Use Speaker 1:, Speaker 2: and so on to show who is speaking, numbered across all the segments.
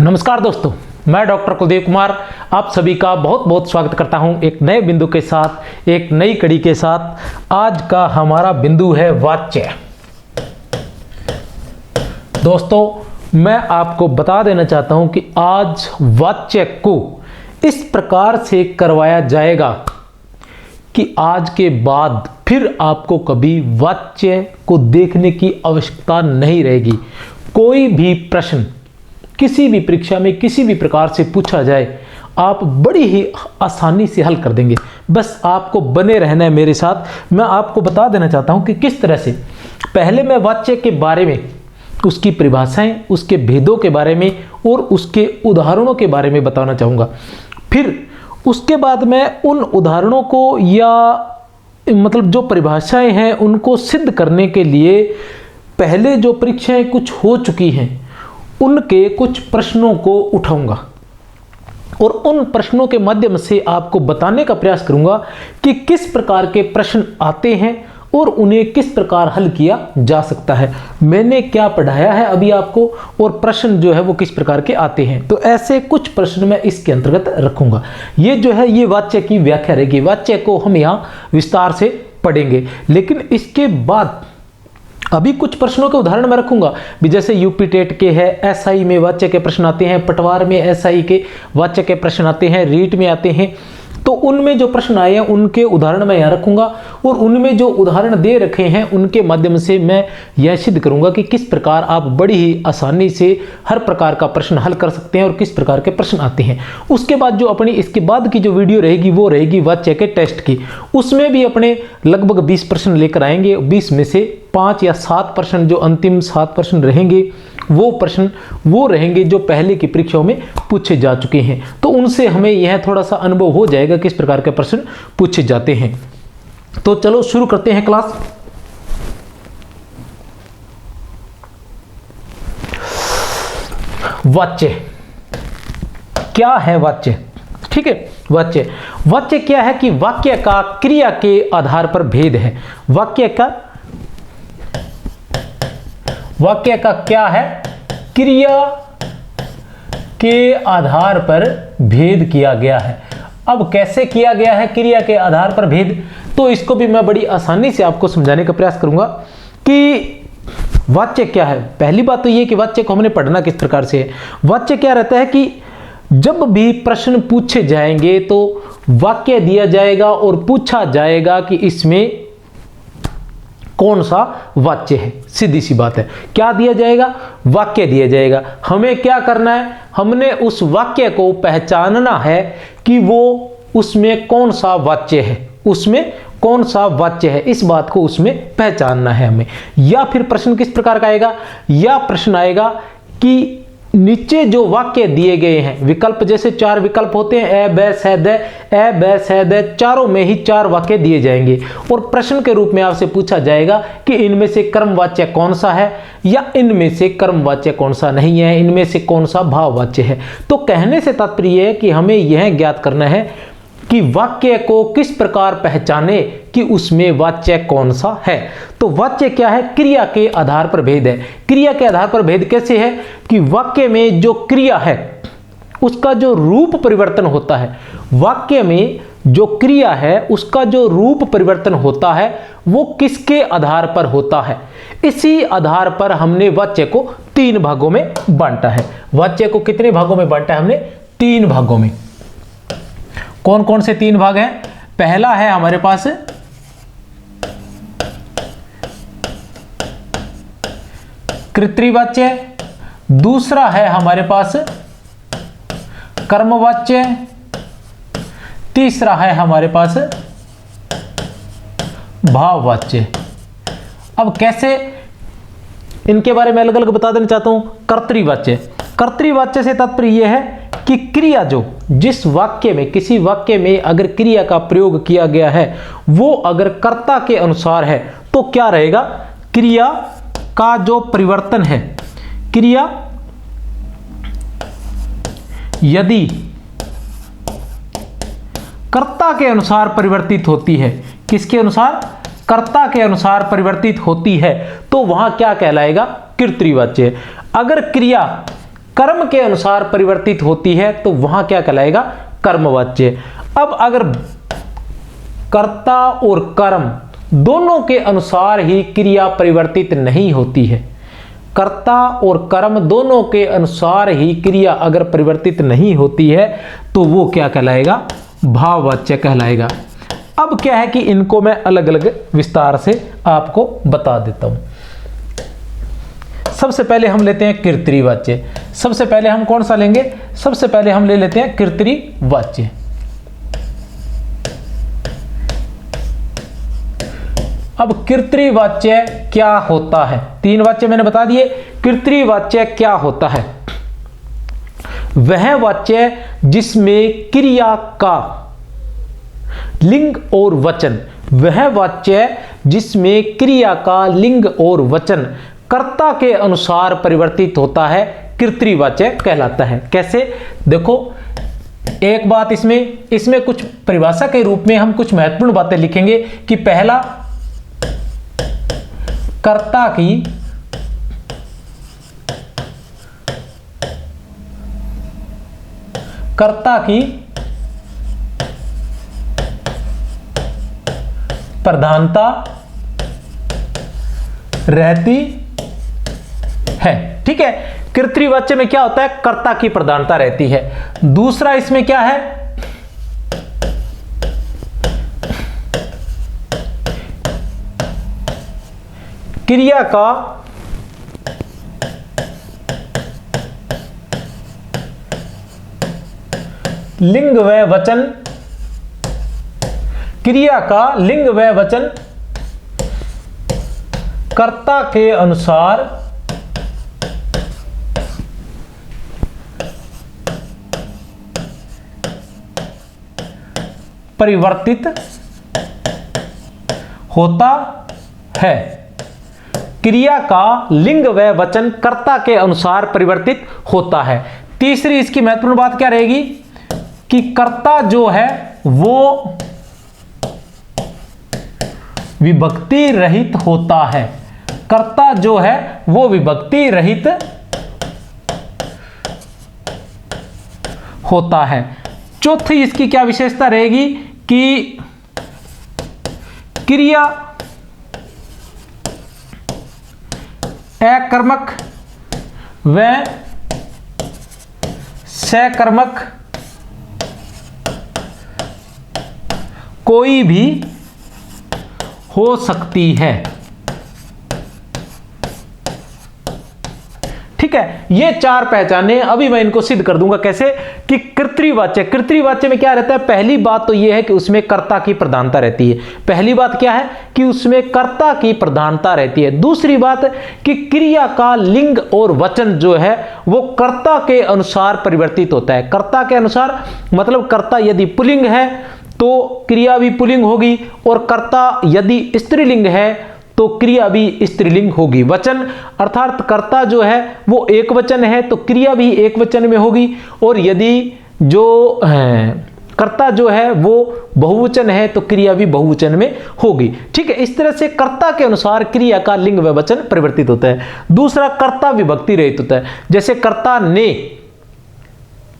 Speaker 1: नमस्कार दोस्तों, मैं डॉक्टर कुलदीप कुमार आप सभी का बहुत बहुत स्वागत करता हूं एक नए बिंदु के साथ, एक नई कड़ी के साथ। आज का हमारा बिंदु है वाच्य। दोस्तों, मैं आपको बता देना चाहता हूं कि आज वाच्य को इस प्रकार से करवाया जाएगा कि आज के बाद फिर आपको कभी वाच्य को देखने की आवश्यकता नहीं रहेगी। कोई भी प्रश्न किसी भी परीक्षा में किसी भी प्रकार से पूछा जाए, आप बड़ी ही आसानी से हल कर देंगे। बस आपको बने रहना है मेरे साथ। मैं आपको बता देना चाहता हूं कि किस तरह से पहले मैं वाच्य के बारे में, उसकी परिभाषाएं, उसके भेदों के बारे में और उसके उदाहरणों के बारे में बताना चाहूँगा। फिर उसके बाद मैं उन उदाहरणों को या मतलब जो परिभाषाएं हैं उनको सिद्ध करने के लिए पहले जो परीक्षाएं कुछ हो चुकी हैं उनके कुछ प्रश्नों को उठाऊंगा और उन प्रश्नों के माध्यम से आपको बताने का प्रयास करूंगा कि किस प्रकार के प्रश्न आते हैं और उन्हें किस प्रकार हल किया जा सकता है। मैंने क्या पढ़ाया है अभी आपको और प्रश्न जो है वो किस प्रकार के आते हैं। तो ऐसे कुछ प्रश्न मैं इसके अंतर्गत रखूंगा। ये जो है ये वाच्य की व्याख्या रहेगी। वाच्य को हम यहाँ विस्तार से पढ़ेंगे, लेकिन इसके बाद अभी कुछ प्रश्नों के उदाहरण मैं रखूंगा भी। जैसे यूपी टेट के है, एसआई में वाच्य के प्रश्न आते हैं, पटवार में एसआई के वाच्य के प्रश्न आते हैं, रीट में आते हैं। तो उनमें जो प्रश्न आए हैं उनके उदाहरण मैं यहाँ रखूंगा और उनमें जो उदाहरण दे रखे हैं उनके माध्यम से मैं यह सिद्ध करूंगा कि किस प्रकार आप बड़ी ही आसानी से हर प्रकार का प्रश्न हल कर सकते हैं और किस प्रकार के प्रश्न आते हैं। उसके बाद जो अपनी इसके बाद की जो वीडियो रहेगी वो रहेगी वाच्य के टेस्ट की। उसमें भी अपने लगभग 20 प्रश्न लेकर आएंगे। 20 में से 5 या 7 प्रश्न, जो अंतिम 7 प्रश्न रहेंगे वो प्रश्न वो रहेंगे जो पहले की परीक्षाओं में पूछे जा चुके हैं। तो उनसे हमें यह थोड़ा सा अनुभव हो जाएगा किस प्रकार के प्रश्न पूछे जाते हैं। तो चलो शुरू करते हैं क्लास। वाच्य क्या है? वाच्य, ठीक है। वाच्य क्या है कि वाक्य का क्रिया के आधार पर भेद है। वाक्य का क्या है? क्रिया के आधार पर भेद किया गया है। अब कैसे किया गया है क्रिया के आधार पर भेद? तो इसको भी मैं बड़ी आसानी से आपको समझाने का प्रयास करूंगा कि वाच्य क्या है। पहली बात तो ये कि वाच्य को हमने पढ़ना किस प्रकार से है। वाच्य क्या रहता है कि जब भी प्रश्न पूछे जाएंगे तो वाक्य दिया जाएगा और पूछा जाएगा कि इसमें कौन सा वाच्य है। सीधी सी बात है, क्या दिया जाएगा? वाक्य दिया जाएगा। हमें क्या करना है? हमने उस वाक्य को पहचानना है कि वो उसमें कौन सा वाच्य है, उसमें कौन सा वाच्य है, इस बात को उसमें पहचानना है हमें। या फिर प्रश्न किस प्रकार का आएगा? या प्रश्न आएगा कि नीचे जो वाक्य दिए गए हैं, विकल्प जैसे 4 विकल्प होते हैं, ए बै से द, ए बै से द, चारों में ही 4 वाक्य दिए जाएंगे और प्रश्न के रूप में आपसे पूछा जाएगा कि इनमें से कर्मवाच्य कौन सा है या इनमें से कर्मवाच्य कौन सा नहीं है, इनमें से कौन सा भाववाच्य है। तो कहने से तात्पर्य है कि हमें यह ज्ञात करना है कि वाक्य को किस प्रकार पहचाने कि उसमें वाच्य कौन सा है। तो वाच्य क्या है? क्रिया के आधार पर भेद है। क्रिया के आधार पर भेद कैसे है कि वाक्य में जो क्रिया है उसका जो रूप परिवर्तन होता है, वाक्य में जो क्रिया है उसका जो रूप परिवर्तन होता है वो किसके आधार पर होता है। इसी आधार पर हमने वाच्य को 3 भागों में बांटा है। वाच्य को कितने भागों में बांटा है हमने? 3 भागों में। कौन कौन से 3 भाग हैं? पहला है हमारे पास कृत्रिवाच्य, दूसरा है हमारे पास कर्मवाच्य, तीसरा है हमारे पास भाववाच्य। अब कैसे इनके बारे में अलग अलग बता देना चाहता हूं। कर्तृवाच्य से तात्पर्य यह है कि क्रिया जो जिस वाक्य में, किसी वाक्य में अगर क्रिया का प्रयोग किया गया है वो अगर कर्ता के अनुसार है तो क्या रहेगा? क्रिया का जो परिवर्तन है, क्रिया यदि कर्ता के अनुसार परिवर्तित होती है, किसके अनुसार? कर्ता के अनुसार परिवर्तित होती है, तो वहां क्या कहलाएगा? कर्तृवाच्य। अगर क्रिया कर्म के अनुसार परिवर्तित होती है तो वहां क्या कहलाएगा, कर्मवाच्य। अब अगर कर्ता और कर्म दोनों के अनुसार ही क्रिया परिवर्तित नहीं होती है, कर्ता और कर्म दोनों के अनुसार ही क्रिया अगर परिवर्तित नहीं होती है तो वो क्या कहलाएगा, भाववाच्य कहलाएगा। अब क्या है कि इनको मैं अलग अलग विस्तार से आपको बता देता हूं। सबसे पहले हम लेते हैं कर्तृवाच्य। सबसे पहले हम कौन सा लेंगे, सबसे पहले हम ले लेते हैं कर्तृवाच्य। अब कर्तृवाच्य क्या होता है, तीन वाच्य मैंने बता दिए। कर्तृवाच्य क्या होता है, वह वाच्य जिसमें क्रिया का लिंग और वचन, वह वाच्य जिसमें क्रिया का लिंग और वचन कर्ता के अनुसार परिवर्तित होता है, कर्तृवाच्य कहलाता है। कैसे, देखो एक बात इसमें कुछ परिभाषा के रूप में हम कुछ महत्वपूर्ण बातें लिखेंगे कि पहला, कर्ता की प्रधानता रहती है। ठीक है, कर्तृवाच्य में क्या होता है, कर्ता की प्रधानता रहती है। दूसरा इसमें क्या है, क्रिया का लिंग व वचन, क्रिया का लिंग व वचन कर्ता के अनुसार परिवर्तित होता है। क्रिया का लिंग व वचन कर्ता के अनुसार परिवर्तित होता है। तीसरी इसकी महत्वपूर्ण बात क्या रहेगी कि कर्ता जो है वो विभक्ति रहित होता है, कर्ता जो है वो विभक्ति रहित होता है। चौथी इसकी क्या विशेषता रहेगी कि क्रिया अकर्मक व सकर्मक कोई भी हो सकती है। ठीक है, ये चार पहचाने अभी मैं इनको सिद्ध कर दूंगा। कैसे कि कर्तृवाच्य, कर्तृवाच्य में क्या रहता है, पहली बात तो ये है कि उसमें कर्ता की प्रधानता रहती है। पहली बात क्या है कि उसमें कर्ता की प्रधानता रहती है। दूसरी बात कि क्रिया का लिंग और वचन जो है वो कर्ता के अनुसार परिवर्तित होता है। कर्ता के अनुसार मतलब कर्ता यदि पुल्लिंग है तो क्रिया भी पुल्लिंग होगी, और कर्ता यदि स्त्रीलिंग है तो क्रिया भी स्त्रीलिंग होगी। वचन अर्थात कर्ता जो है वो एक वचन है तो क्रिया भी एक वचन में होगी, और यदि जो कर्ता जो है वो बहुवचन है तो क्रिया भी बहुवचन में होगी। ठीक है, इस तरह से कर्ता के अनुसार क्रिया का लिंग व वचन परिवर्तित होता है। दूसरा, कर्ता विभक्ति रहित होता है। जैसे कर्ता ने,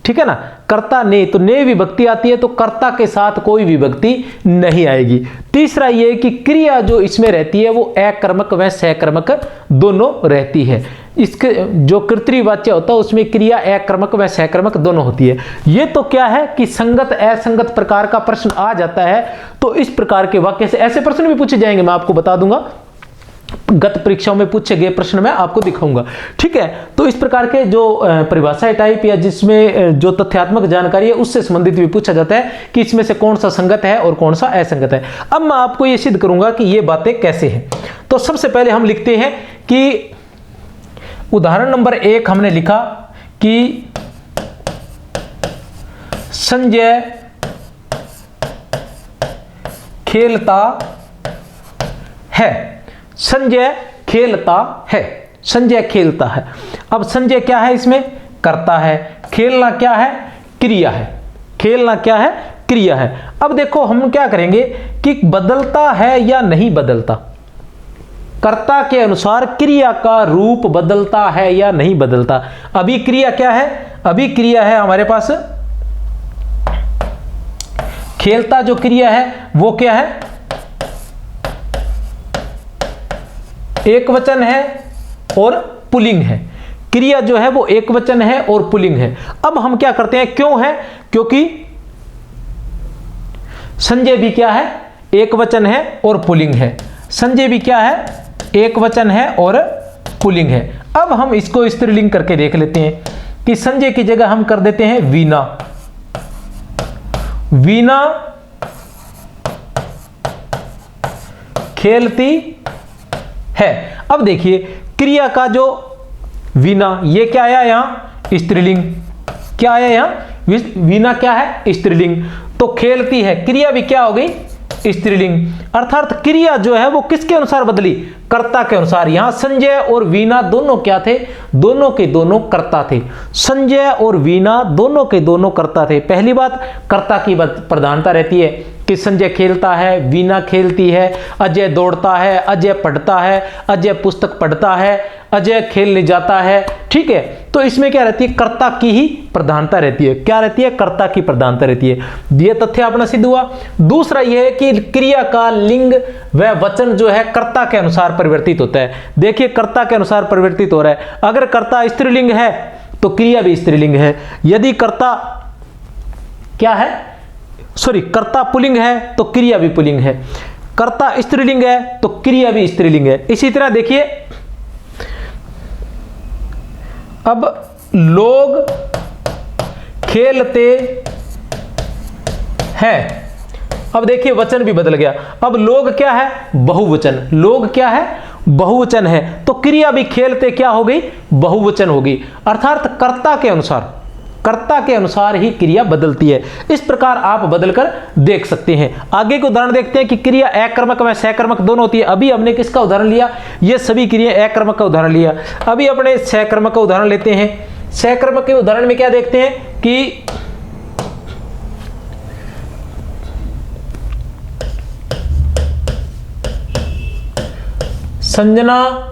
Speaker 1: ठीक है ना, कर्ता ने, तो ने विभक्ति आती है तो कर्ता के साथ कोई विभक्ति नहीं आएगी। तीसरा ये कि क्रिया जो इसमें रहती है वो अकर्मक व सकर्मक दोनों रहती है। इसके जो कर्तृवाच्य होता है उसमें क्रिया अकर्मक व सकर्मक दोनों होती है। ये तो क्या है कि संगत असंगत प्रकार का प्रश्न आ जाता है तो इस प्रकार के वाक्य से ऐसे प्रश्न भी पूछे जाएंगे, मैं आपको बता दूंगा। गत परीक्षाओं में पूछे गए प्रश्न मैं आपको दिखाऊंगा। ठीक है, तो इस प्रकार के जो परिभाषा टाइप या जिसमें जो तथ्यात्मक जानकारी है उससे संबंधित भी पूछा जाता है कि इसमें से कौन सा संगत है और कौन सा असंगत है। अब मैं आपको ये सिद्ध करूंगा कि ये बातें कैसे हैं। तो सबसे पहले हम लिखते हैं कि उदाहरण नंबर 1 हमने लिखा कि संजय खेलता है। संजय खेलता है, संजय खेलता है। अब संजय क्या है, इसमें कर्ता है। खेलना क्या है, क्रिया है। खेलना क्या है, क्रिया है। अब देखो हम क्या करेंगे कि बदलता है या नहीं बदलता। कर्ता के अनुसार क्रिया का रूप बदलता है या नहीं बदलता। अभी क्रिया क्या है, अभी क्रिया है हमारे पास खेलता, जो क्रिया है वो क्या है, एक वचन है और पुल्लिंग है। क्रिया जो है वो एक वचन है और पुल्लिंग है। अब हम क्या करते हैं, क्यों है, क्योंकि संजय भी क्या है, एक वचन है और पुल्लिंग है। संजय भी क्या है, एक वचन है और पुल्लिंग है। अब हम इसको स्त्रीलिंग करके देख लेते हैं कि संजय की जगह हम कर देते हैं वीणा। वीणा खेलती है। अब देखिए क्रिया का जो वीणा, ये क्या आया यहां, स्त्रीलिंग। क्या आया यहां, वीणा क्या है, स्त्रीलिंग। तो खेलती है, क्रिया भी क्या हो गई, स्त्रीलिंग। अर्थात क्रिया जो है वो किसके अनुसार बदली, कर्ता के अनुसार। यहां संजय और वीणा दोनों क्या थे, दोनों के दोनों कर्ता थे। संजय और वीणा दोनों के दोनों कर्ता थे। पहली बात, कर्ता की प्रधानता रहती है कि संजय खेलता है, वीणा खेलती है, अजय दौड़ता है, अजय पढ़ता है, अजय पुस्तक पढ़ता है, अजय खेलने जाता है। ठीक है, तो इसमें क्या रहती है, कर्ता की ही प्रधानता रहती है। क्या रहती है, कर्ता की प्रधानता रहती है। यह तथ्य अपना सिद्ध हुआ। दूसरा यह है कि क्रिया का लिंग व वचन जो है कर्ता के अनुसार परिवर्तित होता है। देखिए कर्ता के अनुसार परिवर्तित हो रहा है। अगर कर्ता स्त्रीलिंग है तो क्रिया भी स्त्रीलिंग है। यदि कर्ता क्या है, कर्ता पुल्लिंग है तो क्रिया भी पुल्लिंग है। कर्ता स्त्रीलिंग है तो क्रिया भी स्त्रीलिंग है। इसी तरह देखिए, अब लोग खेलते हैं। अब देखिए वचन भी बदल गया। अब लोग क्या है, बहुवचन। लोग क्या है, बहुवचन है। तो क्रिया भी खेलते क्या हो गई, बहुवचन होगी। अर्थात कर्ता के अनुसार ही क्रिया बदलती है। इस प्रकार आप बदलकर देख सकते हैं। आगे के उदाहरण देखते हैं कि क्रिया एकर्मक व सहकर्मक दोनों होती है। अभी हमने किसका उदाहरण लिया, ये सभी क्रिया एकर्मक का उदाहरण लिया। अभी अपने सहकर्मक का उदाहरण लेते हैं। सहकर्मक के उदाहरण में क्या देखते हैं कि संजना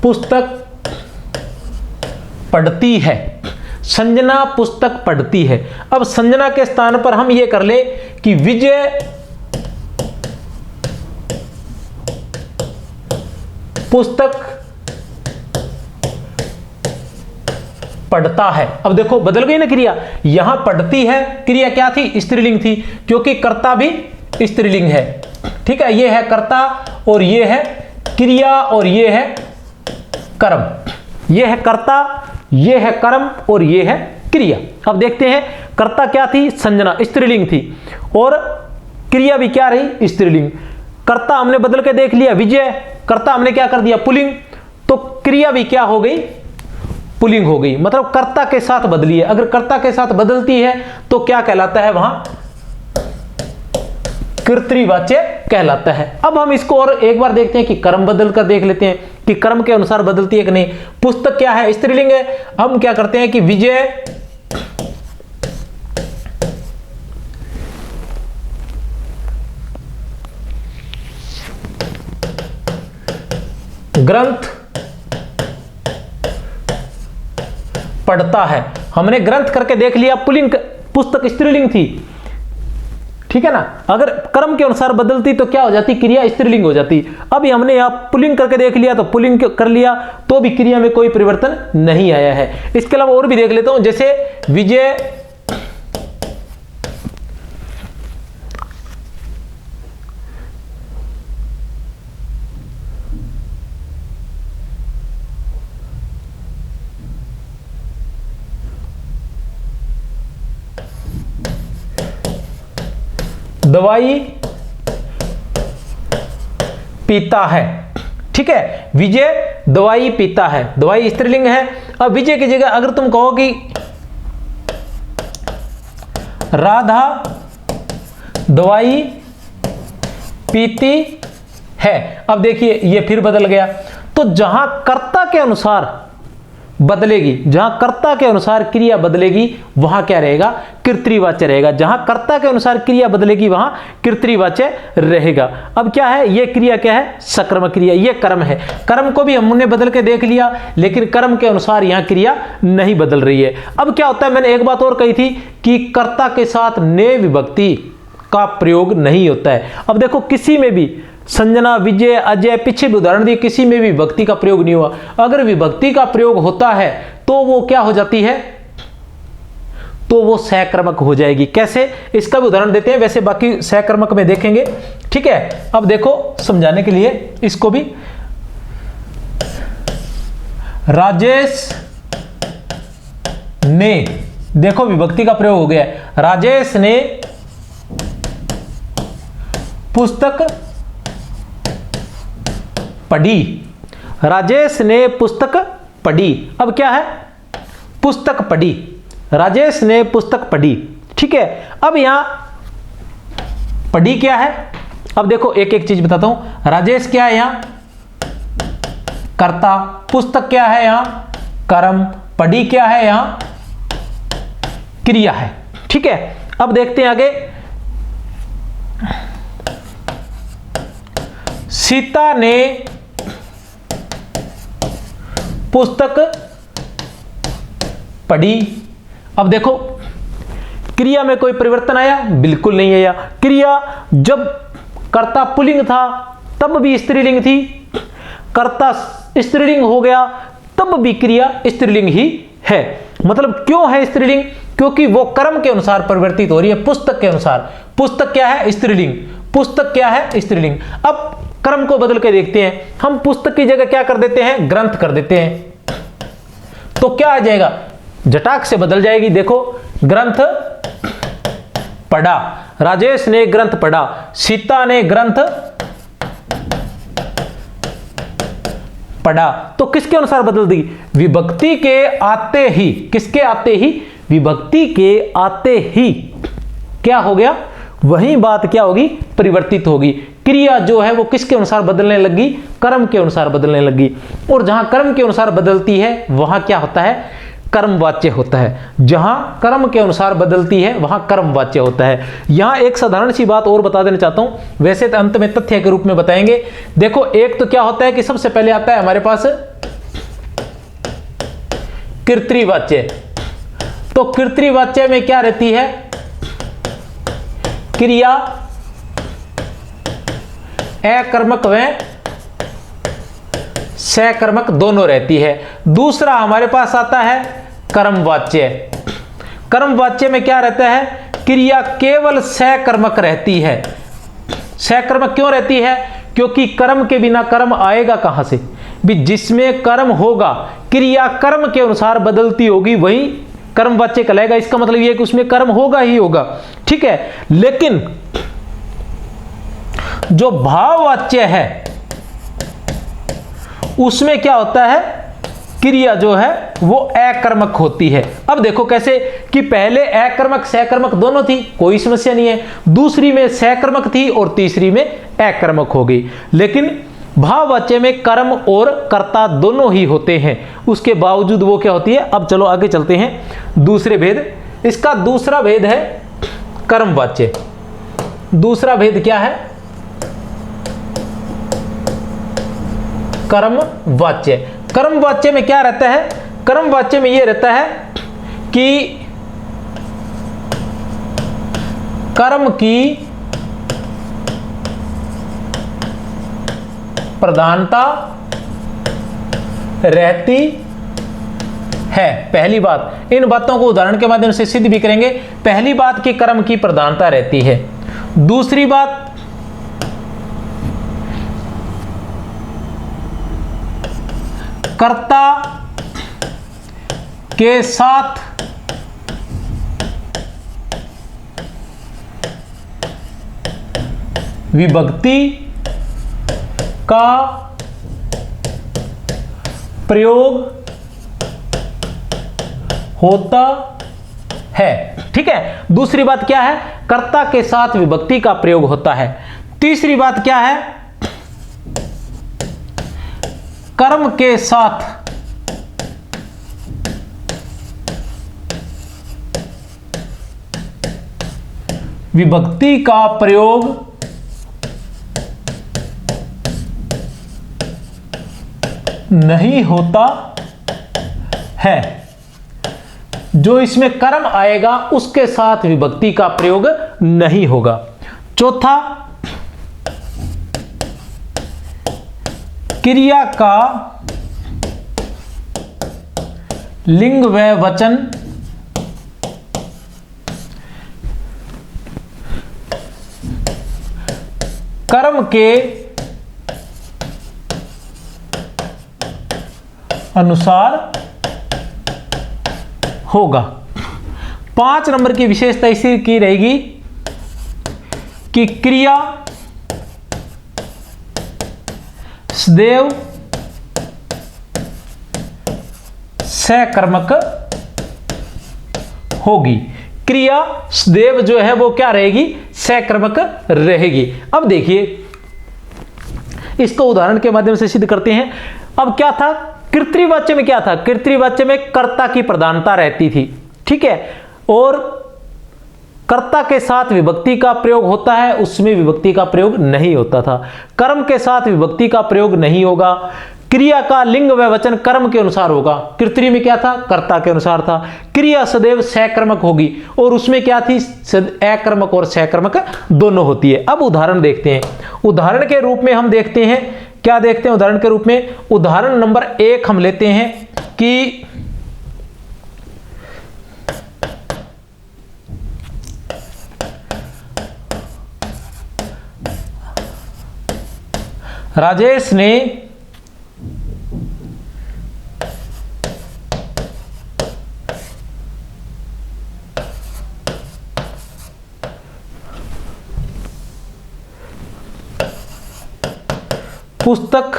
Speaker 1: पुस्तक पढ़ती है। संजना पुस्तक पढ़ती है। अब संजना के स्थान पर हम ये कर ले कि विजय पुस्तक पढ़ता है। अब देखो बदल गई ना क्रिया। यहां पढ़ती है, क्रिया क्या थी, स्त्रीलिंग थी, क्योंकि कर्ता भी स्त्रीलिंग है। ठीक है, ये है कर्ता और ये है क्रिया और ये है कर्म। ये है कर्ता, ये है कर्म और ये है क्रिया। अब देखते हैं कर्ता क्या थी, संजना स्त्रीलिंग थी और क्रिया भी क्या रही, स्त्रीलिंग। कर्ता हमने बदल के देख लिया विजय, कर्ता हमने क्या कर दिया पुल्लिंग, तो क्रिया भी क्या हो गई, पुल्लिंग हो गई। मतलब कर्ता के साथ बदली है। अगर कर्ता के साथ बदलती है तो क्या कहलाता है, वहां कर्तृवाच्य कहलाता है। अब हम इसको और एक बार देखते हैं कि कर्म बदल कर देख लेते हैं कि कर्म के अनुसार बदलती है कि नहीं। पुस्तक क्या है, स्त्रीलिंग है। हम क्या करते हैं कि विजय ग्रंथ पढ़ता है। हमने ग्रंथ करके देख लिया, पुल्लिंग, पुस्तक स्त्रीलिंग थी। ठीक है ना। अगर कर्म के अनुसार बदलती तो क्या हो जाती, क्रिया स्त्रीलिंग हो जाती। अभी हमने यहां पुल्लिंग करके देख लिया तो पुल्लिंग कर लिया, तो भी क्रिया में कोई परिवर्तन नहीं आया है। इसके अलावा और भी देख लेता हूं, जैसे विजय दवाई पीता है। ठीक है, विजय दवाई पीता है, दवाई स्त्रीलिंग है। अब विजय की जगह अगर तुम कहो कि राधा दवाई पीती है, अब देखिए ये फिर बदल गया। तो जहां कर्ता के अनुसार बदलेगी, जहां कर्ता के अनुसार क्रिया बदलेगी वहां क्या रहेगा, कर्तृवाच्य रहेगा। जहां कर्ता के अनुसार क्रिया बदलेगी वहां कर्तृवाच्य रहेगा। अब क्या है, ये क्रिया क्या है, सकर्मक क्रिया, ये कर्म है। कर्म को भी हमने बदल के देख लिया, लेकिन कर्म के अनुसार यहां क्रिया नहीं बदल रही है। अब क्या होता है, मैंने एक बात और कही थी कि कर्ता के साथ ने विभक्ति का प्रयोग नहीं होता है। अब देखो किसी में भी संजना, विजय, अजय, पीछे भी उदाहरण दिए, किसी में भी विभक्ति का प्रयोग नहीं हुआ। अगर विभक्ति का प्रयोग होता है तो वो क्या हो जाती है, तो वो सहकर्मक हो जाएगी। कैसे, इसका भी उदाहरण देते हैं, वैसे बाकी सहकर्मक में देखेंगे। ठीक है, अब देखो समझाने के लिए इसको भी, राजेश ने, देखो विभक्ति का प्रयोग हो गया है, राजेश ने पुस्तक पढ़ी। राजेश ने पुस्तक पढ़ी। अब क्या है, पुस्तक पढ़ी, राजेश ने पुस्तक पढ़ी। ठीक है, अब यहां पढ़ी क्या है, अब देखो एक एक चीज बताता हूं। राजेश क्या है यहां, कर्ता, पुस्तक क्या है यहां, कर्म, पढ़ी क्या है यहां, क्रिया है। ठीक है, अब देखते हैं आगे। सीता ने पुस्तक पढ़ी। अब देखो क्रिया में कोई परिवर्तन आया, बिल्कुल नहीं आया। क्रिया जब कर्ता पुल्लिंग था तब भी स्त्रीलिंग थी, कर्ता स्त्रीलिंग हो गया तब भी क्रिया स्त्रीलिंग ही है। मतलब क्यों है स्त्रीलिंग, क्योंकि वो कर्म के अनुसार परिवर्तित हो रही है, पुस्तक के अनुसार। पुस्तक क्या है, स्त्रीलिंग, पुस्तक क्या है, स्त्रीलिंग। अब कर्म को बदल के देखते हैं, हम पुस्तक की जगह क्या कर देते हैं, ग्रंथ कर देते हैं, तो क्या आ जाएगा, जटाक से बदल जाएगी। देखो ग्रंथ पढ़ा, राजेश ने ग्रंथ पढ़ा, सीता ने ग्रंथ पढ़ा, तो किसके अनुसार बदल दी, विभक्ति के आते ही, किसके आते ही, विभक्ति के आते ही क्या हो गया, वही बात क्या होगी, परिवर्तित होगी। क्रिया जो है वो किसके अनुसार बदलने लगी, कर्म के अनुसार बदलने लगी। और जहां कर्म के अनुसार बदलती है वहां क्या होता है, कर्मवाच्य होता है। जहां कर्म के अनुसार बदलती है वहां कर्मवाच्य होता है। यहां एक साधारण सी बात और बता देना चाहता हूं, वैसे तो अंत में तथ्य के रूप में बताएंगे। देखो एक तो क्या होता है कि सबसे पहले आता है हमारे पास कर्तृवाच्य। तो कर्तृवाच्य में क्या रहती है, क्रिया अकर्मक व सकर्मक दोनों रहती है। दूसरा हमारे पास आता है कर्मवाच्य। कर्मवाच्य में क्या रहता है, क्रिया केवल सकर्मक रहती है। सकर्मक क्यों रहती है, क्योंकि कर्म के बिना कर्म आएगा कहां से भी, जिसमें कर्म होगा क्रिया कर्म के अनुसार बदलती होगी वही कर्मवाच्य कहलाएगा। इसका मतलब यह है कि उसमें कर्म होगा ही होगा। ठीक है, लेकिन जो भाववाच्य है उसमें क्या होता है, क्रिया जो है वो अकर्मक होती है। अब देखो कैसे कि पहले अकर्मक सकर्मक दोनों थी, कोई समस्या नहीं है, दूसरी में सकर्मक थी और तीसरी में अकर्मक हो गई। लेकिन भाववाच्य में कर्म और कर्ता दोनों ही होते हैं, उसके बावजूद वो क्या होती है। अब चलो आगे चलते हैं, दूसरे भेद। इसका दूसरा भेद है कर्मवाच्य। दूसरा भेद क्या है, कर्मवाच्य। कर्मवाच्य में क्या रहता है, कर्मवाच्य में यह रहता है कि कर्म की प्रधानता रहती है। पहली बात, इन बातों को उदाहरण के माध्यम से सिद्ध भी करेंगे। पहली बात कि कर्म की प्रधानता रहती है। दूसरी बात, कर्ता के साथ विभक्ति का प्रयोग होता है। ठीक है, दूसरी बात क्या है, कर्ता के साथ विभक्ति का प्रयोग होता है। तीसरी बात क्या है, कर्म के साथ विभक्ति का प्रयोग नहीं होता है। जो इसमें कर्म आएगा उसके साथ विभक्ति का प्रयोग नहीं होगा। चौथा, क्रिया का लिंग व वचन कर्म के अनुसार होगा। 5 नंबर की विशेषता इसी की रहेगी कि क्रिया सदैव सकर्मक होगी। क्रिया सदैव जो है वो क्या रहेगी? सकर्मक रहेगी। अब देखिए इसको उदाहरण के माध्यम से सिद्ध करते हैं। अब क्या था? कर्तृवाच्य में क्या था? कर्तृवाच्य में कर्ता की प्रधानता रहती थी, ठीक है, और कर्ता के साथ विभक्ति का प्रयोग होता है, उसमें विभक्ति का प्रयोग नहीं होता था। कर्म के साथ विभक्ति का प्रयोग नहीं होगा। क्रिया का लिंग व वचन कर्म के अनुसार होगा। कर्तृ में क्या था? कर्ता के अनुसार था। क्रिया सदैव सकर्मक होगी और उसमें क्या थी? अकर्मक और सकर्मक दोनों होती है। अब उदाहरण देखते हैं। उदाहरण के रूप में हम देखते हैं, क्या देखते हैं उदाहरण के रूप में? उदाहरण नंबर 1 हम लेते हैं कि राजेश ने पुस्तक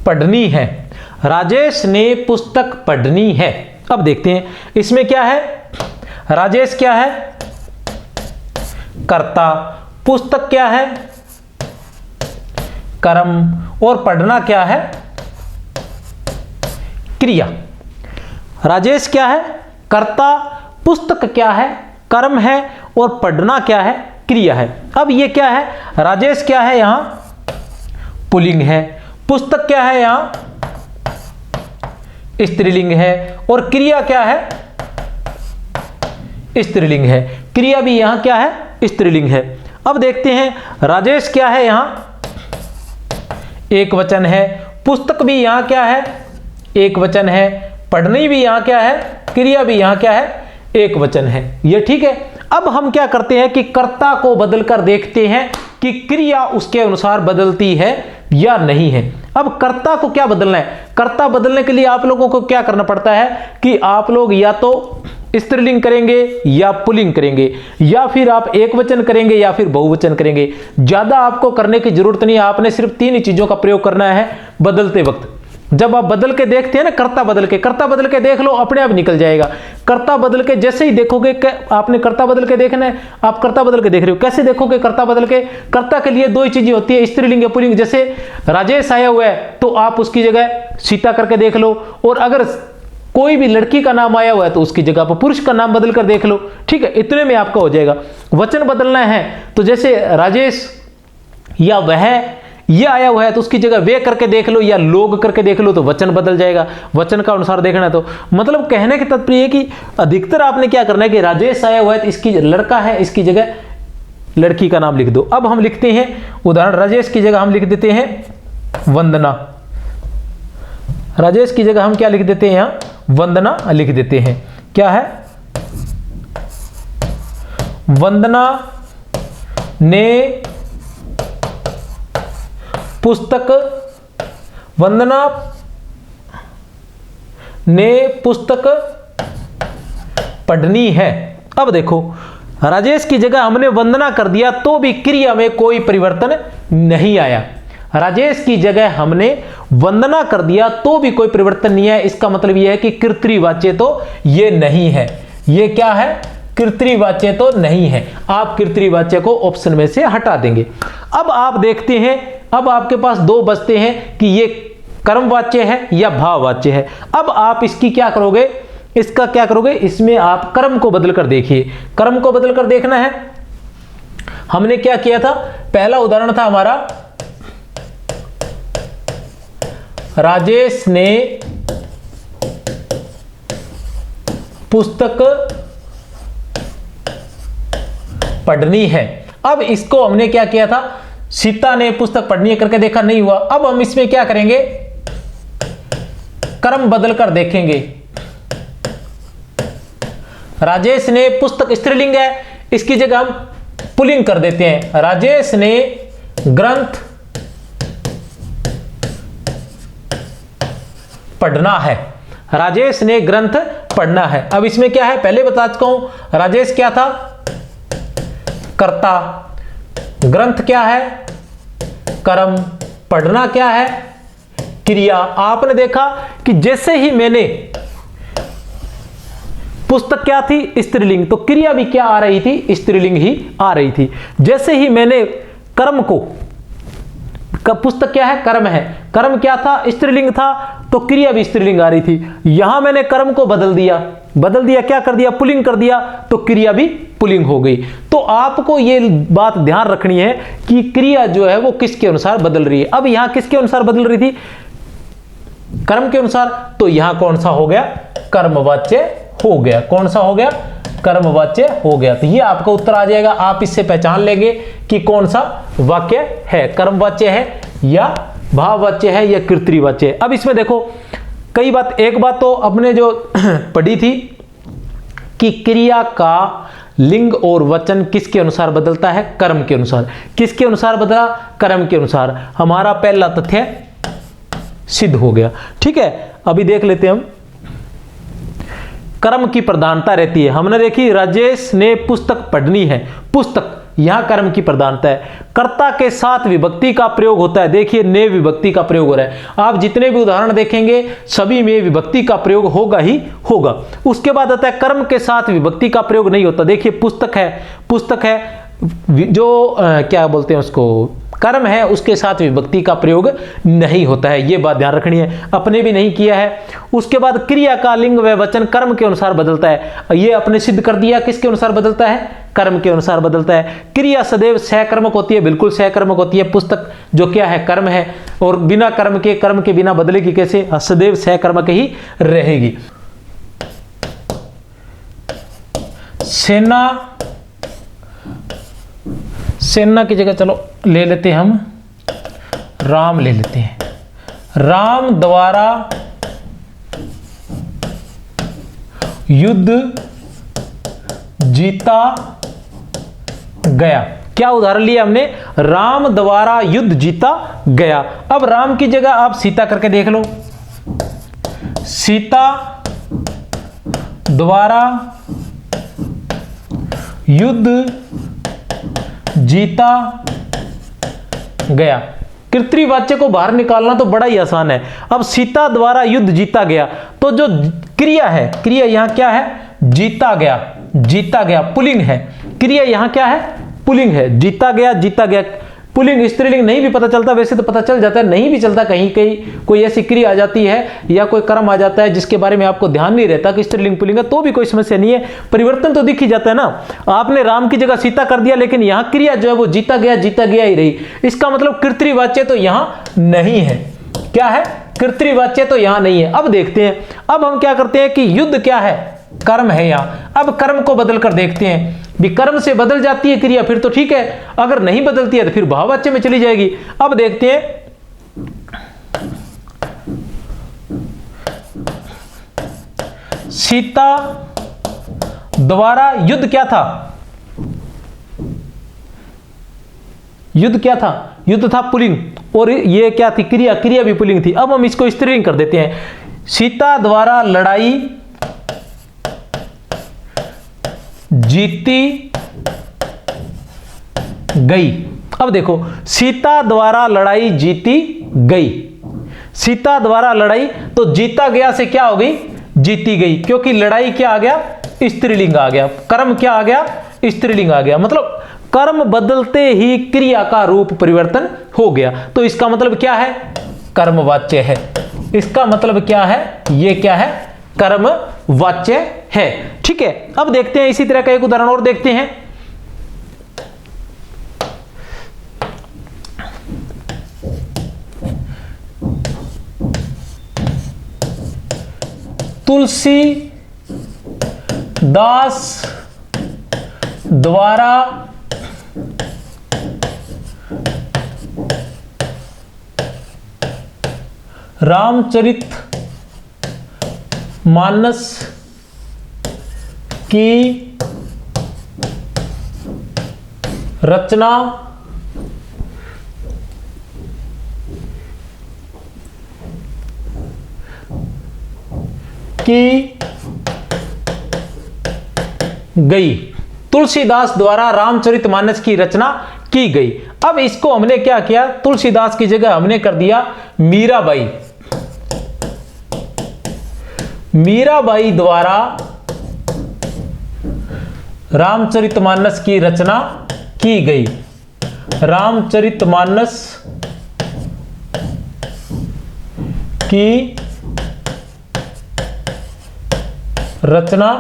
Speaker 1: पढ़नी है। राजेश ने पुस्तक पढ़नी है। अब देखते हैं इसमें क्या है? राजेश क्या है? कर्ता। पुस्तक क्या है? कर्म। और पढ़ना क्या है? क्रिया। राजेश क्या है? कर्ता। पुस्तक क्या है? कर्म है। और पढ़ना क्या है? क्रिया है। अब ये क्या है? राजेश क्या है? यहां पुल्लिंग है। पुस्तक क्या है? यहां स्त्रीलिंग है। और क्रिया क्या है? स्त्रीलिंग है। क्रिया भी यहां क्या है? स्त्रीलिंग है। अब देखते हैं राजेश क्या है? यहां एक वचन है। पुस्तक भी यहां क्या है? एक वचन है। पढ़नी भी यहां क्या है? क्रिया भी यहां क्या है? एक वचन है। ये ठीक है। अब हम क्या करते हैं कि कर्ता को बदलकर देखते हैं कि क्रिया उसके अनुसार बदलती है या नहीं है। अब कर्ता को क्या बदलना है? कर्ता बदलने के लिए आप लोगों को क्या करना पड़ता है कि आप लोग या तो स्त्रीलिंग करेंगे या पुल्लिंग करेंगे, या फिर आप एक वचन करेंगे या फिर बहुवचन करेंगे। ज्यादा आपको करने की जरूरत नहीं है। आपने सिर्फ 3 ही चीजों का प्रयोग करना है बदलते वक्त। जब आप बदल के देखते हैं ना, कर्ता बदल के देख लो, अपने आप निकल जाएगा। कर्ता बदल के जैसे ही देखोगे कि आपने कर्ता बदल के देखना है, आप कर्ता बदल के देख रहे हो। कैसे देखोगे कर्ता बदल के? कर्ता के लिए 2 ही चीजें होती है, स्त्रीलिंग या पुल्लिंग। जैसे राजेश आया हुआ है तो आप उसकी जगह सीता करके देख लो, और अगर कोई भी लड़की का नाम आया हुआ है तो उसकी जगह पर पुरुष का नाम बदल कर देख लो, ठीक है। इतने में आपका हो जाएगा। वचन बदलना है तो जैसे राजेश या वह ये आया हुआ है तो उसकी जगह वे करके देख लो या लोग करके देख लो, तो वचन बदल जाएगा। वचन का अनुसार देखना है तो मतलब कहने के तात्पर्य है कि अधिकतर आपने क्या करना है कि राजेश आया हुआ है तो इसकी लड़का है, इसकी जगह लड़की का नाम लिख दो। अब हम लिखते हैं उदाहरण, राजेश की जगह हम लिख देते हैं वंदना। राजेश की जगह हम क्या लिख देते हैं? यहां वंदना लिख देते हैं। क्या है? वंदना ने पुस्तक पढ़नी है। अब देखो राजेश की जगह हमने वंदना कर दिया तो भी क्रिया में कोई परिवर्तन नहीं आया। राजेश की जगह हमने वंदना कर दिया तो भी कोई परिवर्तन नहीं है। इसका मतलब यह है कि कर्तृवाच्य तो ये नहीं है। ये क्या है? कर्तृवाच्य तो नहीं है। आप कर्तृवाच्य को ऑप्शन में से हटा देंगे। अब आप देखते हैं, अब आपके पास 2 बचते हैं कि ये कर्मवाच्य है या भाववाच्य है। अब आप इसकी क्या करोगे इसका क्या करोगे, इसमें आप कर्म को बदल कर देखिए। कर्म को बदल कर देखना है। हमने क्या किया था, पहला उदाहरण था हमारा, राजेश ने पुस्तक पढ़नी है। अब इसको हमने क्या किया था, सीता ने पुस्तक पढ़नी है करके देखा, नहीं हुआ। अब हम इसमें क्या करेंगे, कर्म बदल कर देखेंगे। राजेश ने पुस्तक स्त्रीलिंग है, इसकी जगह हम पुल्लिंग कर देते हैं। राजेश ने ग्रंथ पढ़ना है। राजेश ने ग्रंथ पढ़ना है। अब इसमें क्या है, पहले बता चुका हूं, राजेश क्या था, कर्ता, ग्रंथ क्या है, कर्म, पढ़ना क्या है, क्रिया। आपने देखा कि जैसे ही मैंने, पुस्तक क्या थी, स्त्रीलिंग, तो क्रिया भी क्या आ रही थी, स्त्रीलिंग ही आ रही थी। जैसे ही मैंने कर्म को, पुस्तक क्या है, कर्म है, कर्म क्या था, स्त्रीलिंग था, तो क्रिया भी स्त्रीलिंग आ रही थी। यहां मैंने कर्म को बदल दिया, क्या कर दिया, पुल्लिंग कर दिया, तो क्रिया भी पुल्लिंग हो गई। तो आपको यह बात ध्यान रखनी है कि क्रिया जो है वो किसके अनुसार बदल रही है। अब यहां किसके अनुसार बदल रही थी, कर्म के अनुसार, तो यहां कौन सा हो गया, कर्मवाच्य हो गया। कौन सा हो गया, कर्मवाच्य हो गया। तो ये आपका उत्तर आ जाएगा। आप इससे पहचान लेंगे कि कौन सा वाक्य है, कर्मवाच्य है या भाववाच्य है या कर्तृवाच्य है। अब इसमें देखो, कई बात, एक बात तो अपने जो पढ़ी थी कि क्रिया का लिंग और वचन किसके अनुसार बदलता है, कर्म के अनुसार। किसके अनुसार बदला, कर्म के अनुसार। हमारा पहला तथ्य सिद्ध हो गया। ठीक है, अभी देख लेते हैं हम। कर्म की प्रधानता रहती है। हमने देखी, राजेश ने पुस्तक पढ़नी है, पुस्तक, यहां कर्म की प्रधानता है। कर्ता के साथ विभक्ति का प्रयोग होता है। देखिए, ने विभक्ति का प्रयोग हो रहा है। आप जितने भी उदाहरण देखेंगे सभी में विभक्ति का प्रयोग होगा ही होगा। उसके बाद आता है कर्म के साथ विभक्ति का प्रयोग नहीं होता। देखिए, पुस्तक है, जो क्या बोलते हैं उसको, कर्म है, उसके साथ विभक्ति का प्रयोग नहीं होता है। यह बात ध्यान रखनी है, अपने भी नहीं किया है। उसके बाद क्रिया का लिंग व वचन कर्म के अनुसार बदलता है। यह अपने सिद्ध कर दिया, किसके अनुसार बदलता है, कर्म के अनुसार बदलता है। क्रिया सदैव सहकर्मक होती है, बिल्कुल सहकर्मक होती है। पुस्तक जो क्या है, कर्म है, और बिना कर्म के बिना बदलेगी कैसे, सदैव सहकर्मक ही रहेगी। सेना की जगह चलो ले लेते हैं हम राम, ले लेते हैं। राम द्वारा युद्ध जीता गया। क्या उदाहरण लिया हमने, राम द्वारा युद्ध जीता गया। अब राम की जगह आप सीता करके देख लो। सीता द्वारा युद्ध जीता गया। कर्तृवाच्य को बाहर निकालना तो बड़ा ही आसान है। अब सीता द्वारा युद्ध जीता गया, तो जो क्रिया है, क्रिया यहां क्या है, जीता गया, पुल्लिंग है। क्रिया यहां क्या है, पुल्लिंग है, जीता गया। पुल्लिंग स्त्रीलिंग नहीं भी पता चलता, वैसे तो पता चल जाता है, नहीं भी चलता, कहीं कोई ऐसी क्रिया आ जाती है या कोई कर्म आ जाता है जिसके बारे में आपको ध्यान नहीं रहता कि स्त्रीलिंग पुल्लिंग है, तो भी कोई समस्या नहीं है, परिवर्तन तो दिख ही जाता है ना। आपने राम की जगह सीता कर दिया, लेकिन यहां क्रिया जो है वो जीता गया ही रही। इसका मतलब कर्तृवाच्य तो यहां नहीं है। क्या है, कर्तृवाच्य तो यहां नहीं है। अब देखते हैं, अब हम क्या करते हैं कि युद्ध क्या है, कर्म है यहां। अब कर्म को बदल कर देखते हैं, भी कर्म से बदल जाती है क्रिया फिर तो ठीक है, अगर नहीं बदलती है तो फिर भाववाच्य में चली जाएगी। अब देखते हैं, सीता द्वारा युद्ध क्या था, युद्ध था पुल्लिंग, और ये क्या थी, क्रिया भी पुल्लिंग थी। अब हम इसको स्त्रीलिंग कर देते हैं। सीता द्वारा लड़ाई जीती गई। अब देखो, सीता द्वारा लड़ाई जीती गई, सीता द्वारा लड़ाई, तो जीता गया से क्या हो गई, जीती गई, क्योंकि लड़ाई क्या आ गया, स्त्रीलिंग आ गया, कर्म क्या आ गया, स्त्रीलिंग आ गया। मतलब कर्म बदलते ही क्रिया का रूप परिवर्तन हो गया। तो इसका मतलब क्या है, कर्मवाच्य है। इसका मतलब क्या है, ये क्या है, कर्मवाच्य है। ठीक है, अब देखते हैं इसी तरह का एक उदाहरण और देखते हैं। तुलसीदास द्वारा रामचरित मानस की रचना की गई। तुलसीदास द्वारा रामचरितमानस की रचना की गई। अब इसको हमने क्या किया, तुलसीदास की जगह हमने कर दिया मीराबाई। मीराबाई द्वारा रामचरितमानस की रचना की गई। रामचरितमानस की रचना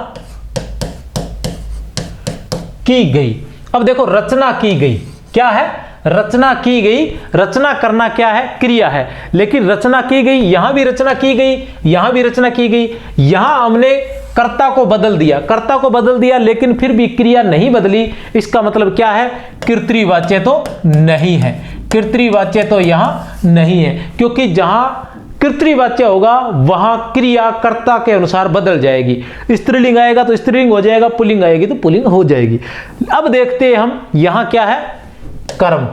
Speaker 1: की गई। अब देखो रचना की गई क्या है, रचना की गई। रचना करना क्या है, क्रिया है, लेकिन रचना की गई, यहां भी रचना की गई, यहां भी रचना की गई। यहां हमने कर्ता को बदल दिया, कर्ता को बदल दिया, लेकिन फिर भी क्रिया नहीं बदली। इसका मतलब क्या है, कर्तृवाच्य तो नहीं है, कर्तृवाच्य तो यहां नहीं है, क्योंकि जहां कर्तृवाच्य होगा वहां क्रिया कर्ता के अनुसार बदल जाएगी। स्त्रीलिंग आएगा तो स्त्रीलिंग हो जाएगा, पुल्लिंग आएगी तो पुल्लिंग हो जाएगी। अब देखते हैं हम यहां क्या है, कर्म।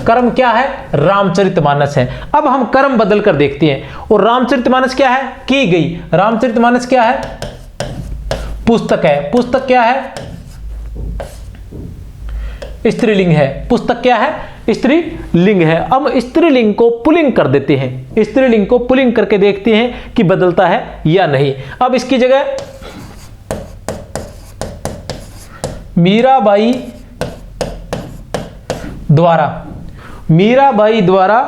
Speaker 1: कर्म क्या है, रामचरितमानस है। अब हम कर्म बदल कर देखते हैं। और रामचरितमानस क्या है, की गई। रामचरितमानस क्या है, पुस्तक है। पुस्तक क्या है, स्त्रीलिंग है। पुस्तक क्या है, स्त्रीलिंग है। अब स्त्रीलिंग को पुल्लिंग कर देते हैं, स्त्रीलिंग को पुल्लिंग करके देखते हैं कि बदलता है या नहीं। अब इसकी जगह मीराबाई द्वारा, मीराबाई द्वारा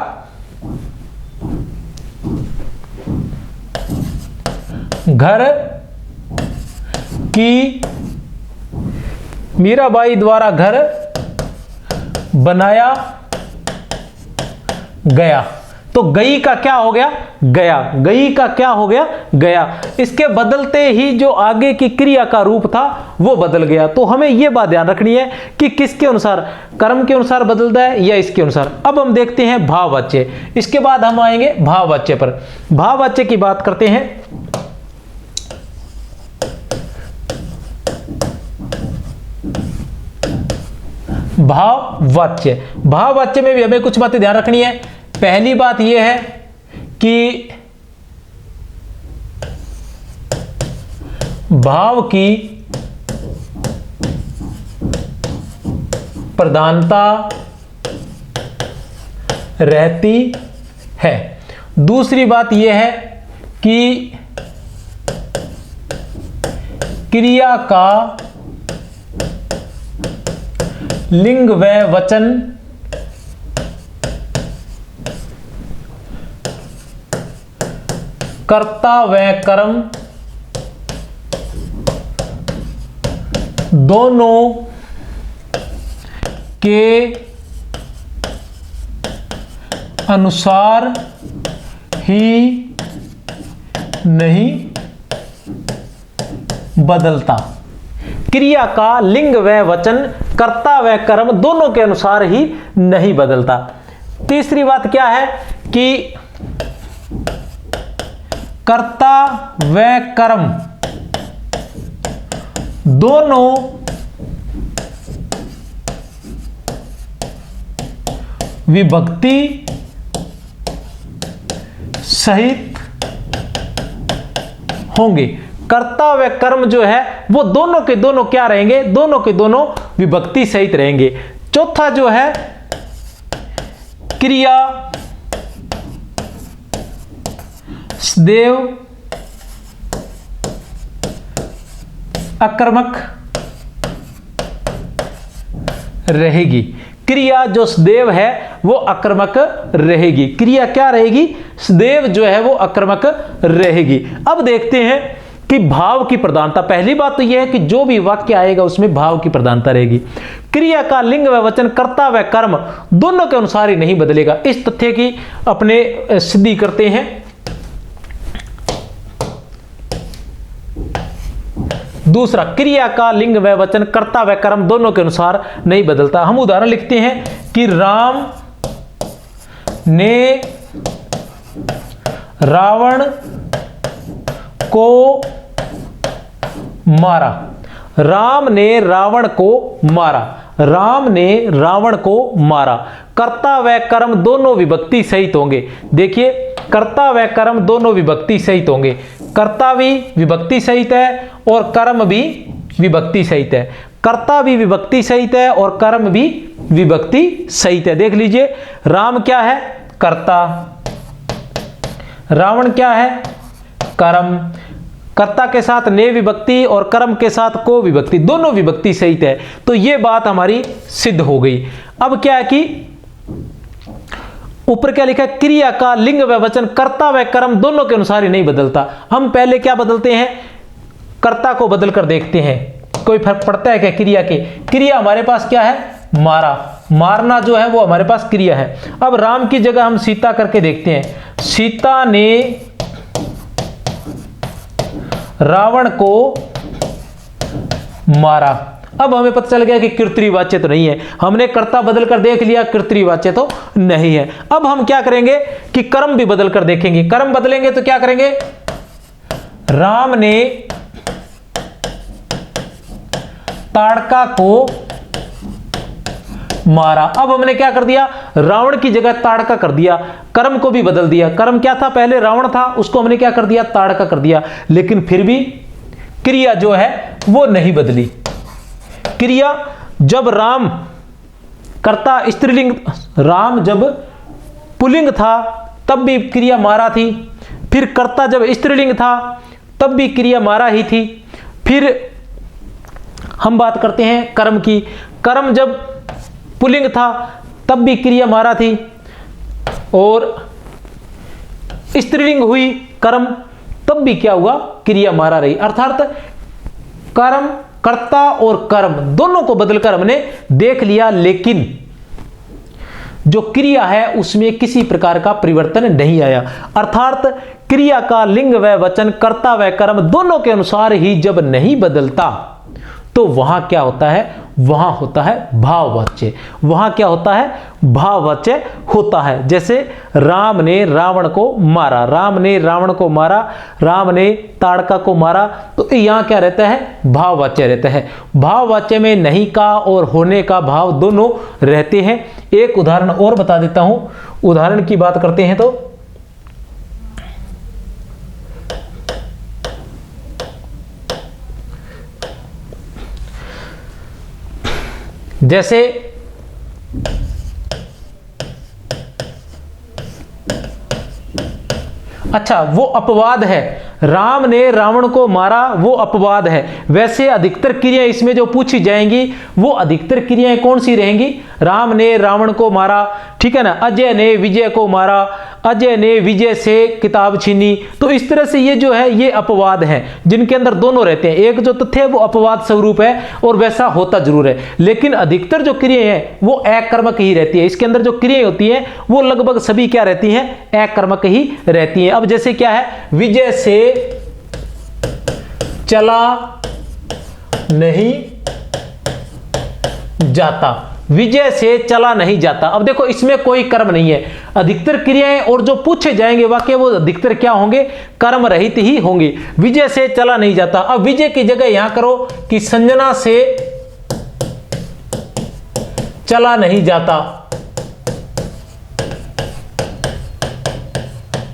Speaker 1: घर की, मीराबाई द्वारा घर बनाया गया। तो गई का क्या हो गया, गया। गई का क्या हो गया, गया। इसके बदलते ही जो आगे की क्रिया का रूप था वो बदल गया। तो हमें यह बात ध्यान रखनी है कि किसके अनुसार, कर्म के अनुसार बदलता है या इसके अनुसार। अब हम देखते हैं भाववाच्य, इसके बाद हम आएंगे भाववाच्य पर। भाववाच्य की बात करते हैं। भाववाच्य, भाववाच्य में भी हमें कुछ बातें ध्यान रखनी है। पहली बात यह है कि भाव की प्रधानता रहती है। दूसरी बात यह है कि क्रिया का लिंग व वचन कर्ता व कर्म दोनों के अनुसार ही नहीं बदलता। क्रिया का लिंग व वचन कर्ता व कर्म दोनों के अनुसार ही नहीं बदलता। तीसरी बात क्या है कि कर्ता व कर्म दोनों विभक्ति सहित होंगे। कर्ता व कर्म जो है वो दोनों के दोनों क्या रहेंगे, दोनों के दोनों विभक्ति सहित रहेंगे। चौथा जो है क्रिया सदैव अकर्मक रहेगी। क्रिया जो सदैव है वो अकर्मक रहेगी। क्रिया क्या रहेगी, सदैव जो है वो अकर्मक रहेगी। अब देखते हैं कि भाव की प्रधानता। पहली बात तो यह है कि जो भी वाक्य आएगा उसमें भाव की प्रधानता रहेगी। क्रिया का लिंग व वचन, कर्ता व कर्म दोनों के अनुसार ही नहीं बदलेगा। इस तथ्य की अपने सिद्धि करते हैं। दूसरा, क्रिया का लिंग व वचन कर्ता व कर्म दोनों के अनुसार नहीं बदलता। हम उदाहरण लिखते हैं कि राम ने रावण को मारा। राम ने रावण को मारा। राम ने रावण को मारा। कर्ता व कर्म दोनों विभक्ति सहित होंगे। देखिए, कर्ता व कर्म दोनों विभक्ति सहित होंगे। कर्ता भी विभक्ति सहित है और कर्म भी विभक्ति सहित है। कर्ता भी विभक्ति सहित है और कर्म भी विभक्ति सहित है। देख लीजिए, राम क्या है? कर्ता। रावण क्या है? कर्म। कर्ता के साथ ने विभक्ति और कर्म के साथ को विभक्ति, दोनों विभक्ति सहित है। तो यह बात हमारी सिद्ध हो गई। अब क्या है कि ऊपर क्या लिखा है? क्रिया का लिंग व वचन कर्ता व कर्म दोनों के अनुसार ही नहीं बदलता। हम पहले क्या बदलते हैं? कर्ता को बदल कर देखते हैं, कोई फर्क पड़ता है क्या क्रिया के? क्रिया हमारे पास क्या है? मारा। मारना जो है वो हमारे पास क्रिया है। अब राम की जगह हम सीता करके देखते हैं। सीता ने रावण को मारा। अब हमें पता चल गया कि कर्तृवाच्य तो नहीं है। हमने कर्ता बदल कर देख लिया, कर्तृवाच्य तो नहीं है। अब हम क्या करेंगे कि कर्म भी बदल कर देखेंगे। कर्म बदलेंगे तो क्या करेंगे? राम ने ताड़का को मारा। अब हमने क्या कर दिया? रावण की जगह ताड़का कर दिया। कर्म को भी बदल दिया। कर्म क्या था? पहले रावण था, उसको हमने क्या कर दिया? ताड़का कर दिया। लेकिन फिर भी क्रिया जो है वो नहीं बदली। क्रिया जब राम कर्ता स्त्रीलिंग, राम जब पुल्लिंग था तब भी क्रिया मारा थी। फिर कर्ता जब स्त्रीलिंग था तब भी क्रिया मारा ही थी। फिर हम बात करते हैं कर्म की। कर्म जब पुल्लिंग था तब भी क्रिया मारा थी, और स्त्रीलिंग हुई कर्म तब भी क्या हुआ? क्रिया मारा रही। अर्थात कर्म, कर्ता और कर्म दोनों को बदलकर हमने देख लिया, लेकिन जो क्रिया है उसमें किसी प्रकार का परिवर्तन नहीं आया। अर्थात क्रिया का लिंग व वचन कर्ता व कर्म दोनों के अनुसार ही जब नहीं बदलता तो वहां क्या होता है? वहां होता है भाववाच्य। वहां क्या होता है? भाववाच्य होता है। जैसे राम ने रावण को मारा, राम ने रावण को मारा, राम ने ताड़का को मारा, तो यहां क्या रहता है? भाववाच्य रहता है। भाववाच्य में नहीं का और होने का भाव दोनों रहते हैं। एक उदाहरण और बता देता हूं। उदाहरण की बात करते हैं तो जैसे अच्छा, वो अपवाद है। राम ने रावण को मारा, वो अपवाद है। वैसे अधिकतर क्रियाएं इसमें जो पूछी जाएंगी वो अधिकतर क्रियाएं कौन सी रहेंगी? राम ने रावण को मारा, ठीक है ना। अजय ने विजय को मारा, अजय ने विजय से किताब छीनी। तो इस तरह से ये जो है ये अपवाद हैं जिनके अंदर दोनों रहते हैं। एक जो तथ्य है वो अपवाद स्वरूप है और वैसा होता जरूर है, लेकिन अधिकतर जो क्रियाएं हैं वो अकर्मक ही रहती है। इसके अंदर जो क्रियाएं होती हैं वो लगभग सभी क्या रहती हैं? अकर्मक ही रहती हैं। अब जैसे क्या है? विजय से चला नहीं जाता। विजय से चला नहीं जाता। अब देखो इसमें कोई कर्म नहीं है। अधिकतर क्रियाएं और जो पूछे जाएंगे वाक्य वो अधिकतर क्या होंगे? कर्म रहित ही होंगे। विजय से चला नहीं जाता। अब विजय की जगह यहां करो कि संजना से चला नहीं जाता।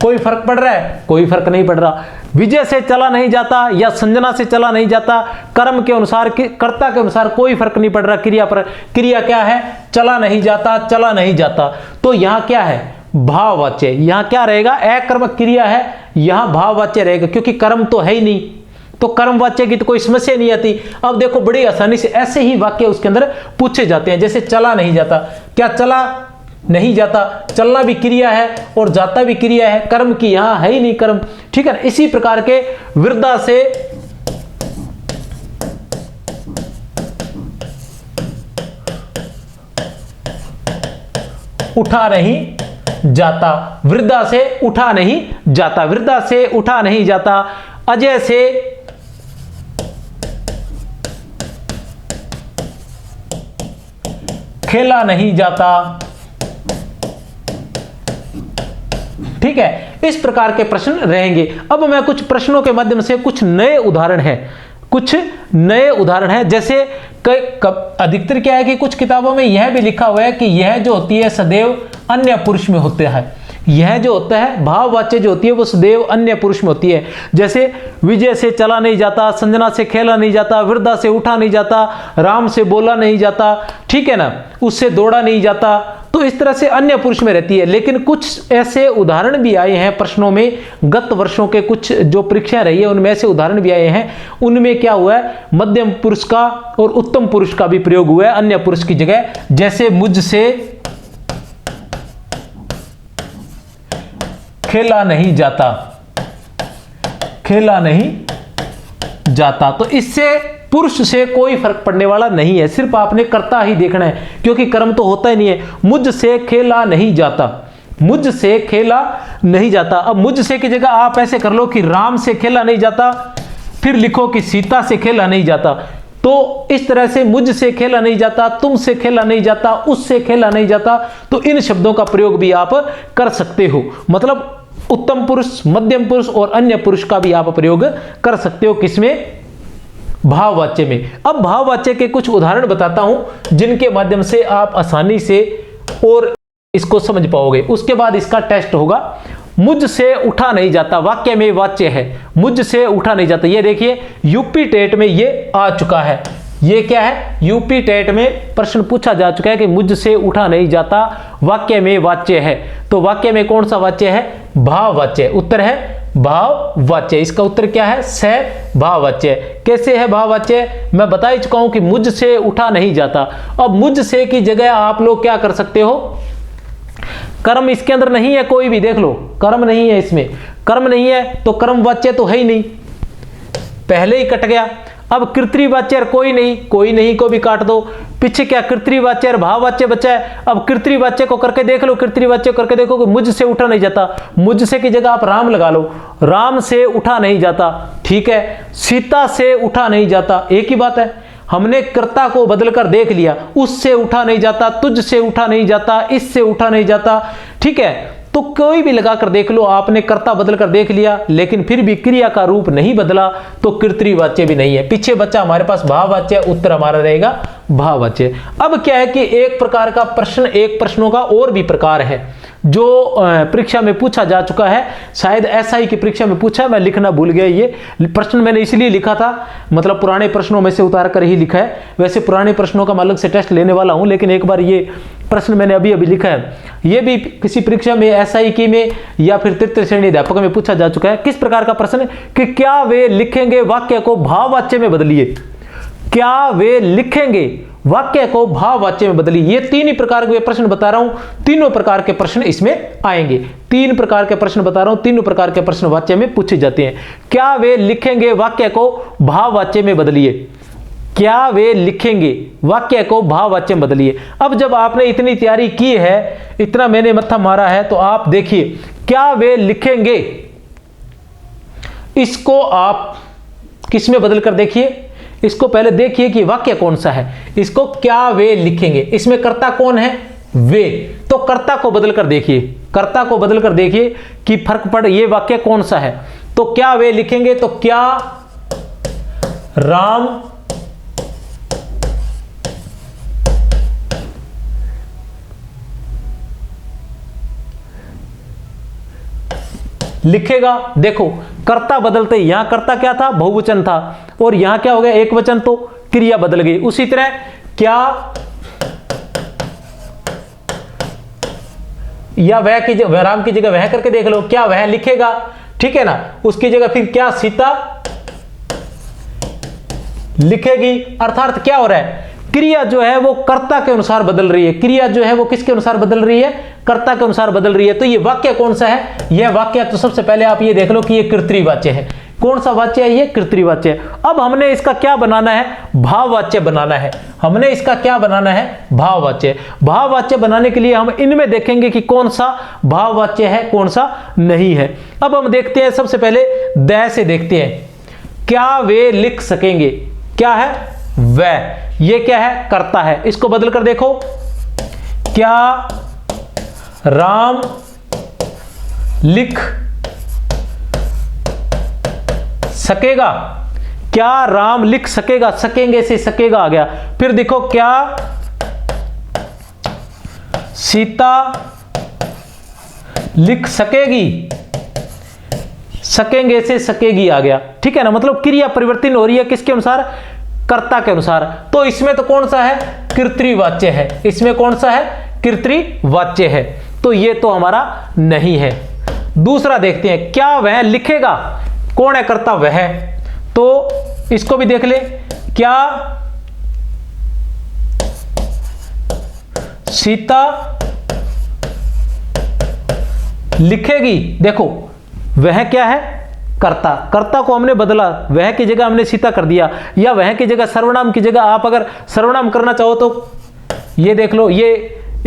Speaker 1: कोई फर्क पड़ रहा है? कोई फर्क नहीं पड़ रहा। विजय से चला नहीं जाता या संजना से चला नहीं जाता, कर्म के अनुसार, कर्ता के अनुसार कोई फर्क नहीं पड़ रहा क्रिया पर। क्रिया क्या है? चला नहीं जाता, चला नहीं जाता। तो यहां क्या है? भाववाच्य। यहां क्या रहेगा? अकर्मक क्रिया है, यहां भाववाच्य रहेगा, क्योंकि कर्म तो है ही नहीं, तो कर्मवाच्य की तो कोई समस्या नहीं आती। अब देखो बड़ी आसानी से ऐसे ही वाक्य उसके अंदर पूछे जाते हैं। जैसे चला नहीं जाता, क्या चला नहीं जाता? चलना भी क्रिया है और जाता भी क्रिया है, कर्म की यहां है ही नहीं कर्म, ठीक है ना। इसी प्रकार के वृद्धा से उठा नहीं जाता, वृद्धा से उठा नहीं जाता, वृद्धा से उठा नहीं जाता, अजय से खेला नहीं जाता। ठीक है, इस प्रकार के प्रश्न रहेंगे। अब मैं कुछ प्रश्नों के माध्यम से कुछ नए उदाहरण हैं, जैसे अधिकतर क्या है कि कुछ किताबों में यह भी लिखा हुआ है कि यह जो होती है सदैव अन्य पुरुष में होता है, यह जो होता है भाववाच्य जो होती है वो सदैव अन्य पुरुष में होती है। जैसे विजय से चला नहीं जाता, संजना से खेला नहीं जाता, वृद्धा से उठा नहीं जाता, राम से बोला नहीं जाता, ठीक है ना, उससे दौड़ा नहीं जाता। तो इस तरह से अन्य पुरुष में रहती है। लेकिन कुछ ऐसे उदाहरण भी आए हैं प्रश्नों में, गत वर्षों के कुछ जो परीक्षा रही है उनमें ऐसे उदाहरण भी आए हैं, उनमें क्या हुआ है, मध्यम पुरुष का और उत्तम पुरुष का भी प्रयोग हुआ है अन्य पुरुष की जगह। जैसे मुझसे खेला नहीं जाता, खेला नहीं जाता। तो इससे पुरुष से कोई फर्क पड़ने वाला नहीं है, सिर्फ आपने कर्ता ही देखना है, क्योंकि कर्म तो होता ही नहीं है। मुझसे खेला नहीं जाता, मुझसे खेला नहीं जाता। अब मुझसे की जगह आप ऐसे कर लो कि राम से खेला नहीं जाता, फिर लिखो कि सीता से खेला नहीं जाता। तो इस तरह से मुझसे खेला नहीं जाता, तुमसे खेला नहीं जाता, उससे खेला नहीं जाता। तो इन शब्दों का प्रयोग भी आप कर सकते हो, मतलब उत्तम पुरुष, मध्यम पुरुष और अन्य पुरुष का भी आप प्रयोग कर सकते हो। किसमें? भाववाच्य में। अब भाववाच्य के कुछ उदाहरण बताता हूं जिनके माध्यम से आप आसानी से और इसको समझ पाओगे। उसके बाद इसका टेस्ट होगा। मुझसे उठा नहीं जाता वाक्य में वाच्य है, मुझसे उठा नहीं जाता। ये देखिए यूपी टेट में ये आ चुका है। ये क्या है? यूपी टेट में प्रश्न पूछा जा चुका है कि मुझसे उठा नहीं जाता वाक्य में वाच्य है। तो वाक्य में कौन सा वाच्य है? भाववाच्य। उत्तर है भाववाच्य। इसका उत्तर क्या है? स भाववाच्य। कैसे है भाववाच्य? मैं बता ही चुका हूं कि मुझसे उठा नहीं जाता। अब मुझसे की जगह आप लोग क्या कर सकते हो? कर्म इसके अंदर नहीं है, कोई भी देख लो, कर्म नहीं है इसमें। कर्म नहीं है तो कर्मवाच्य तो है ही नहीं, पहले ही कट गया। अब कर्तृवाच्य कोई नहीं, कोई नहीं को भी काट दो। पीछे क्या कर्तृवाच्य भाववाच्य बचा है। अब कर्तृवाच्य को करके देख लो, कर्तृवाच्य करके देखो कि मुझसे उठा नहीं जाता। मुझसे की जगह आप राम लगा लो, राम से उठा नहीं जाता। ठीक है, सीता से उठा नहीं जाता, एक ही बात है। हमने कर्ता को बदलकर देख लिया, उससे उठा नहीं जाता, तुझसे उठा नहीं जाता, इससे उठा नहीं जाता। ठीक है, तो कोई भी लगाकर देख लो, आपने कर्ता बदलकर देख लिया लेकिन फिर भी क्रिया का रूप नहीं बदला तो कर्तृवाच्य भी नहीं है। पीछे बच्चा हमारे पास भाववाच्य, उत्तर हमारा रहेगा भाववाच्य। अब क्या है कि एक प्रकार का प्रश्न, एक प्रश्नों का और भी प्रकार है जो परीक्षा में पूछा जा चुका है, शायद एसआई की परीक्षा में पूछा है, मैं लिखना भूल गया। ये प्रश्न मैंने इसलिए लिखा था, मतलब पुराने प्रश्नों में से उतार कर ही लिखा है। वैसे पुराने प्रश्नों का मैं अलग से टेस्ट लेने वाला हूं, लेकिन एक बार ये प्रश्न मैंने अभी लिखा है। ये भी किसी परीक्षा में एसआई की में या फिर तृतीय श्रेणी अध्यापक में पूछा जा चुका है। किस प्रकार का प्रश्न है कि क्या वे लिखेंगे वाक्य को भाववाच्य में बदलिए। क्या वे लिखेंगे वाक्य को भाववाच्य में बदलिए। ये तीन ही प्रकार के प्रश्न बता रहा हूं, तीनों प्रकार के प्रश्न इसमें आएंगे। तीन प्रकार के प्रश्न बता रहा हूं, तीनों प्रकार के प्रश्न वाच्य में पूछे जाते हैं। क्या वे लिखेंगे वाक्य को भाववाच्य में बदलिए। क्या वे लिखेंगे वाक्य को भाववाच्य में बदलिए। अब जब आपने इतनी तैयारी की है, इतना मैंने मत्था मारा है, तो आप देखिए क्या वे लिखेंगे, इसको आप किस में बदल कर देखिए। इसको पहले देखिए कि वाक्य कौन सा है। इसको क्या वे लिखेंगे, इसमें कर्ता कौन है? वे। तो कर्ता को बदल कर देखिए, कर्ता को बदल कर देखिए कि फर्क पड़, ये वाक्य कौन सा है। तो क्या वे लिखेंगे, तो क्या राम लिखेगा। देखो कर्ता बदलते, यहां कर्ता क्या था? बहुवचन था, और यहां क्या हो गया? एक वचन, तो क्रिया बदल गई। उसी तरह क्या या वह की जगह, राम की जगह वह करके देख लो, क्या वह लिखेगा। ठीक है ना, उसकी जगह फिर क्या सीता लिखेगी। अर्थात क्या हो रहा है? क्रिया जो है वो कर्ता के अनुसार बदल रही है। क्रिया जो है वो किसके अनुसार बदल रही है? कर्ता के अनुसार बदल रही है। तो ये वाक्य कौन सा है? यह वाक्य तो सबसे पहले आप ये देख लो कि ये कर्तृवाच्य है। कौन सा वाच्य है? ये कृतवाच्य है। अब हमने इसका क्या बनाना है? भाववाच्य बनाना है। हमने इसका क्या बनाना है? भाववाच्य। भाववाच्य बनाने के लिए हम इनमें देखेंगे कि कौन सा भाववाच्य है, कौन सा नहीं है। अब हम देखते हैं, सबसे पहले द से देखते हैं। क्या वे लिख सकेंगे? क्या है? वह। ये क्या है? कर्ता है। इसको बदल कर देखो, क्या राम लिख सकेगा? क्या राम लिख सकेगा? सकेंगे से सकेगा आ गया। फिर देखो, क्या सीता लिख सकेगी? सकेंगे से सकेगी आ गया। ठीक है ना, मतलब क्रिया परिवर्तन हो रही है किसके अनुसार? कर्ता के अनुसार। तो इसमें तो कौन सा है? कृतवाच्य है। इसमें कौन सा है? कृतवाच्य है। तो ये तो हमारा नहीं है। दूसरा देखते हैं, क्या वह लिखेगा? कौन है कर्ता? वह। तो इसको भी देख ले, क्या सीता लिखेगी? देखो, वह क्या है? कर्ता। कर्ता को हमने बदला, वह की जगह हमने सीता कर दिया, या वह की जगह सर्वनाम की जगह आप अगर सर्वनाम करना चाहो तो ये देख लो, ये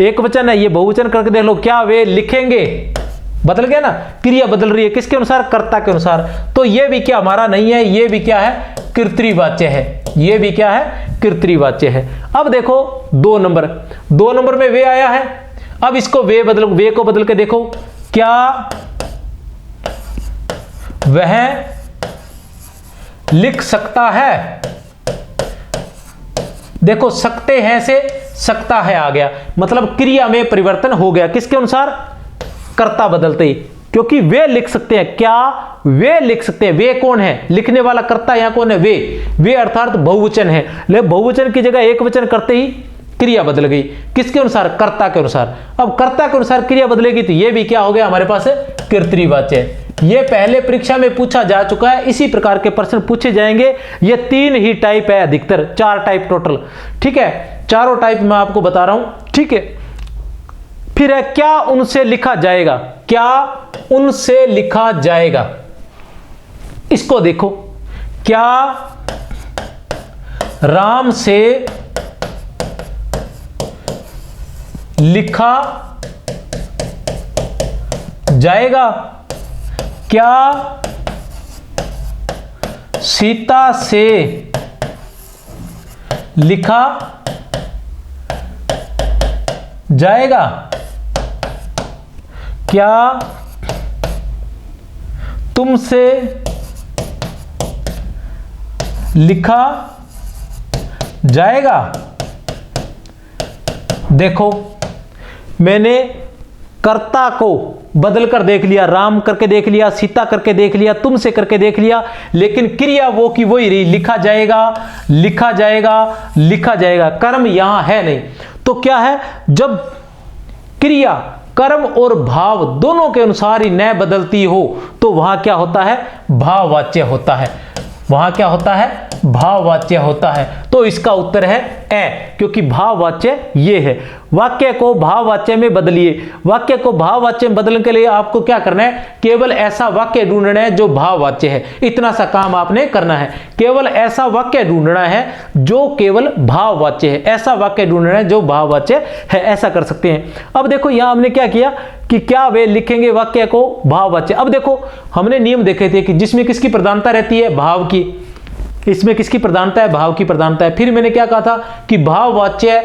Speaker 1: एक वचन है, ये बहुवचन करके देख लो, क्या वे लिखेंगे? बदल गया ना, क्रिया बदल रही है किसके अनुसार? कर्ता के अनुसार। तो ये भी क्या हमारा नहीं है, ये भी क्या है? कृतवाच्य है। ये भी क्या है? कृतवाच्य है। अब देखो 2 नंबर, 2 नंबर में वे आया है। अब इसको वे को बदल के देखो, क्या वह लिख सकता है? देखो, सकते हैं से सकता है आ गया, मतलब क्रिया में परिवर्तन हो गया किसके अनुसार? कर्ता बदलते ही, क्योंकि वे लिख सकते हैं। क्या वे लिख सकते हैं? वे कौन है? लिखने वाला कर्ता यहां कौन है? वे अर्थात बहुवचन है, लेकिन बहुवचन की जगह एक वचन करते ही क्रिया बदल गई किसके अनुसार? कर्ता के अनुसार। अब कर्ता के अनुसार क्रिया बदलेगी तो ये भी क्या हो गया हमारे पास? कृतवाच्य। ये पहले परीक्षा में पूछा जा चुका है, इसी प्रकार के प्रश्न पूछे जाएंगे। ये 3 ही टाइप है, अधिकतर 4 टाइप टोटल। ठीक है, चारों टाइप मैं आपको बता रहा हूं। ठीक है, फिर है, क्या उनसे लिखा जाएगा? क्या उनसे लिखा जाएगा? इसको देखो, क्या राम से लिखा जाएगा? क्या सीता से लिखा जाएगा? क्या तुमसे लिखा जाएगा? देखो, मैंने कर्ता को बदल कर देख लिया, राम करके देख लिया, सीता करके देख लिया, तुमसे करके देख लिया, लेकिन क्रिया वो की वही रही, लिखा जाएगा, लिखा जाएगा, लिखा जाएगा। कर्म यहां है नहीं। तो क्या है? जब क्रिया कर्म और भाव दोनों के अनुसार ही न बदलती हो तो वहां क्या होता है? भाववाच्य होता है। वहां क्या होता है? भाववाच्य होता है। तो इसका उत्तर है ए, क्योंकि भाववाच्य ये है। वाक्य को भाववाच्य में बदलिए। वाक्य को भाववाच्य में बदलने के लिए आपको क्या करना है? केवल ऐसा वाक्य ढूंढना है जो भाववाच्य है। इतना सा काम आपने करना है। केवल ऐसा वाक्य ढूंढना है जो केवल भाववाच्य है। ऐसा वाक्य ढूंढना है जो भाववाच्य है। ऐसा कर सकते हैं। अब देखो, यहां हमने क्या किया कि क्या वे लिखेंगे वाक्य को भाववाच्य। अब देखो, हमने नियम देखे थे कि जिसमें किसकी प्रधानता रहती है? भाव की। इसमें किसकी प्रधानता है? भाव की प्रधानता है। फिर मैंने क्या कहा था कि भाववाच्य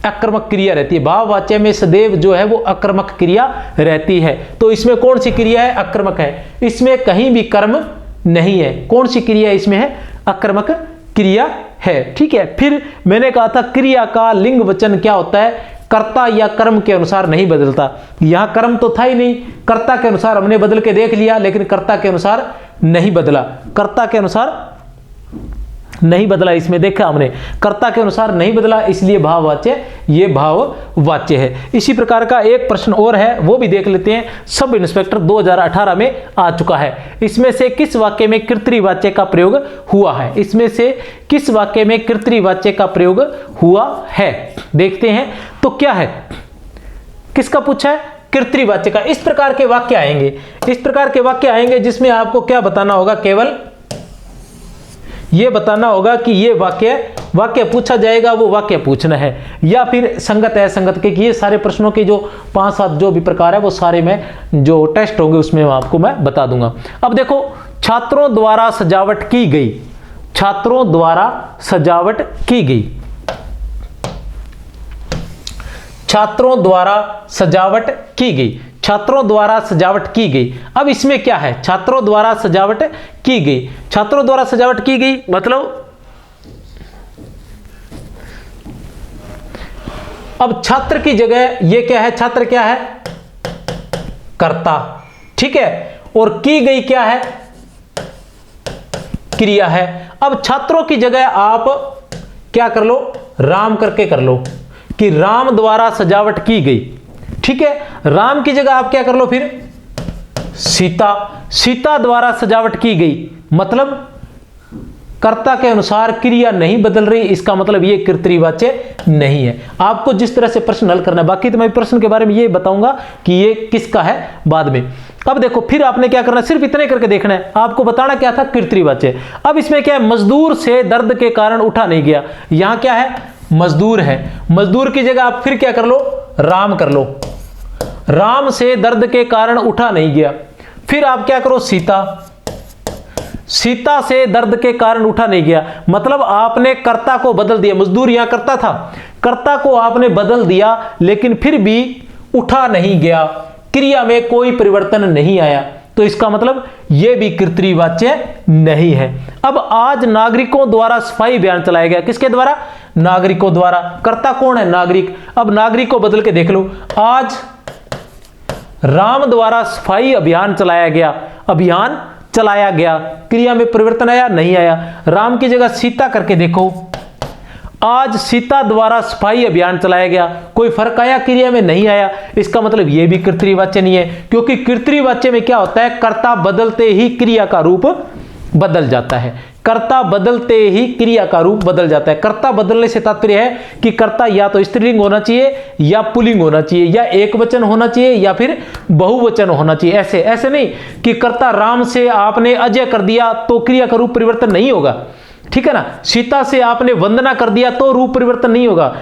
Speaker 1: आक्रमक क्रिया रहती है। भाववाच्य में सदैव जो है वो आक्रमक क्रिया रहती है। तो इसमें कौन सी क्रिया है? आक्रमक है। इसमें कहीं भी कर्म नहीं है। कौन सी क्रिया इसमें है? आक्रमक क्रिया है। ठीक है, फिर मैंने कहा था क्रिया का लिंग वचन क्या होता है? कर्ता या कर्म के अनुसार नहीं बदलता। यहां कर्म तो था ही नहीं, कर्ता के अनुसार हमने बदल के देख लिया, लेकिन कर्ता के अनुसार नहीं बदला। कर्ता के अनुसार नहीं बदला, इसमें देखा हमने कर्ता के अनुसार नहीं बदला, इसलिए भाववाच्य ये भाववाच्य है। इसी प्रकार का एक प्रश्न और है, वो भी देख लेते हैं। सब इंस्पेक्टर 2018 में आ चुका है। इसमें से किस वाक्य में कृतवाच्य का प्रयोग हुआ है? इसमें से किस वाक्य में कृतवाच्य का प्रयोग हुआ है? देखते हैं। तो क्या है? किसका पूछा है? कर्तृवाच्य का। इस प्रकार के वाक्य आएंगे, इस प्रकार के वाक्य आएंगे जिसमें आपको क्या बताना होगा, केवल ये बताना होगा कि ये वाक्य पूछा जाएगा, वो वाक्य पूछना है, या फिर संगत असंगत के, कि ये सारे प्रश्नों के जो 5-7 जो भी प्रकार है वो सारे में जो टेस्ट होंगे उसमें आपको मैं बता दूंगा। अब देखो, छात्रों द्वारा सजावट की गई, छात्रों द्वारा सजावट की गई, छात्रों द्वारा सजावट की गई, छात्रों द्वारा सजावट की गई। अब इसमें क्या है, छात्रों द्वारा सजावट की गई, छात्रों द्वारा सजावट की गई मतलब अब छात्र की जगह ये क्या है, छात्र क्या है, कर्ता, ठीक है, और की गई क्या है, क्रिया है। अब छात्रों की जगह आप क्या कर लो, राम करके कर लो कि राम द्वारा सजावट की गई, ठीक है। राम की जगह आप क्या कर लो फिर, सीता, सीता द्वारा सजावट की गई, मतलब कर्ता के अनुसार क्रिया नहीं बदल रही, इसका मतलब ये कर्तृवाच्य नहीं है। आपको जिस तरह से प्रश्न हल करना है, बाकी तो मैं प्रश्न के बारे में ये बताऊंगा कि ये किसका है बाद में। अब देखो, फिर आपने क्या करना है, सिर्फ इतने करके देखना है, आपको बताना क्या था, कर्तृवाच्य। अब इसमें क्या है, मजदूर से दर्द के कारण उठा नहीं गया, यहां क्या है, मजदूर है, मजदूर की जगह आप फिर क्या कर लो, राम कर लो, राम से दर्द के कारण उठा नहीं गया। फिर आप क्या करो, सीता, सीता से दर्द के कारण उठा नहीं गया, मतलब आपने कर्ता को बदल दिया, मजदूर यहां कर्ता था, कर्ता को आपने बदल दिया, लेकिन फिर भी उठा नहीं गया, क्रिया में कोई परिवर्तन नहीं आया, तो इसका मतलब यह भी कर्तृवाच्य नहीं है। अब आज नागरिकों द्वारा सफाई अभियान चलाया गया, किसके द्वारा, नागरिकों द्वारा, कर्ता कौन है, नागरिक। अब नागरिक को बदल के देख लो, आज राम द्वारा सफाई अभियान चलाया गया, अभियान चलाया गया, क्रिया में परिवर्तन आया, नहीं आया। राम की जगह सीता करके देखो, आज सीता द्वारा सफाई अभियान चलाया गया, कोई फर्क आया, क्रिया में नहीं आया, इसका मतलब यह भी कर्तृवाच्य नहीं है, क्योंकि कर्तृवाच्य में क्या होता है, कर्ता बदलते ही क्रिया का रूप बदल जाता है, कर्ता बदलते ही क्रिया का रूप बदल जाता है। कर्ता बदलने से तात्पर्य है कि कर्ता या तो स्त्रीलिंग होना चाहिए, या पुल्लिंग होना चाहिए, या एक वचन होना चाहिए, या फिर बहुवचन होना चाहिए। ऐसे ऐसे नहीं कि कर्ता राम से आपने अजय कर दिया तो क्रिया का रूप परिवर्तन नहीं होगा, ठीक है ना। सीता से आपने वंदना कर दिया तो रूप परिवर्तन नहीं होगा।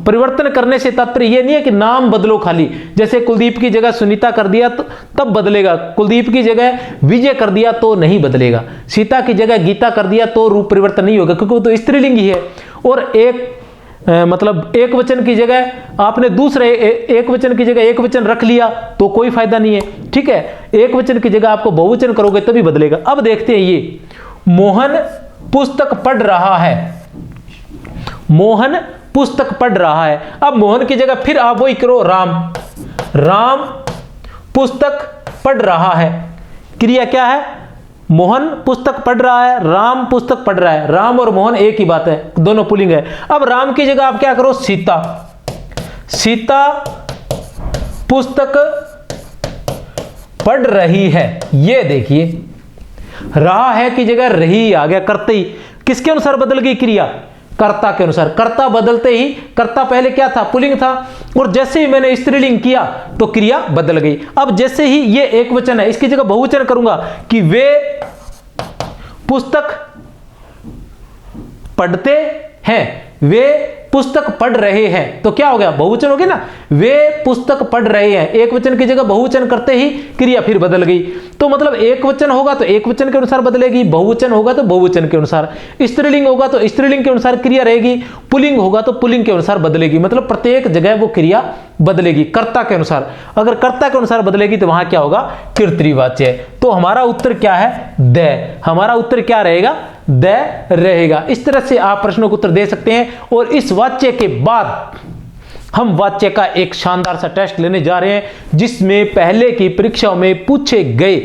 Speaker 1: परिवर्तन करने से तात्पर्य यह नहीं है कि नाम बदलो खाली, जैसे कुलदीप की जगह सुनीता कर दिया तो तब बदलेगा, कुलदीप की जगह विजय कर दिया तो नहीं बदलेगा, सीता की जगह गीता कर दिया तो रूप परिवर्तन नहीं होगा, क्योंकि वो तो स्त्रीलिंग ही है। और मतलब एक वचन की जगह आपने दूसरे एक वचन की जगह एक वचन रख लिया तो कोई फायदा नहीं है, ठीक है। एक वचन की जगह आपको बहुवचन करोगे तभी बदलेगा। अब देखते हैं, ये मोहन पुस्तक पढ़ रहा है, मोहन पुस्तक पढ़ रहा है। अब मोहन की जगह फिर आप वही करो, राम, राम पुस्तक पढ़ रहा है, क्रिया क्या है, मोहन पुस्तक पढ़ रहा है, राम पुस्तक पढ़ रहा है, राम और मोहन एक ही बात है, दोनों पुल्लिंग है। अब राम की जगह आप क्या करो, सीता, सीता पुस्तक पढ़ रही है, ये देखिए, रहा है की जगह रही आ गया, करते ही किसके अनुसार बदल गई क्रिया, कर्ता के अनुसार। कर्ता बदलते ही, कर्ता पहले क्या था, पुल्लिंग था, और जैसे ही मैंने स्त्रीलिंग किया तो क्रिया बदल गई। अब जैसे ही ये एक वचन है, इसकी जगह बहुवचन करूंगा कि वे पुस्तक पढ़ते हैं, वे पुस्तक पढ़ रहे हैं, तो क्या हो गया, बहुवचन हो गया ना, वे पुस्तक पढ़ रहे हैं। एक वचन की जगह बहुवचन करते ही क्रिया फिर बदल गई। तो मतलब एक वचन होगा तो एक वचन के अनुसार बदलेगी, बहुवचन होगा तो बहुवचन के अनुसार, स्त्रीलिंग होगा तो स्त्रीलिंग के अनुसार क्रिया रहेगी, पुल्लिंग होगा तो पुल्लिंग के अनुसार बदलेगी। मतलब प्रत्येक जगह वो क्रिया बदलेगी कर्ता के अनुसार। अगर कर्ता के अनुसार बदलेगी तो वहां क्या होगा, कर्तृवाच्य। तो हमारा उत्तर क्या है, द। हमारा उत्तर क्या रहेगा, द रहेगा। इस तरह से आप प्रश्नों को उत्तर दे सकते हैं। और इस वाच्य के बाद हम वाच्य का एक शानदार सा टेस्ट लेने जा रहे हैं, जिसमें पहले की परीक्षाओं में पूछे गए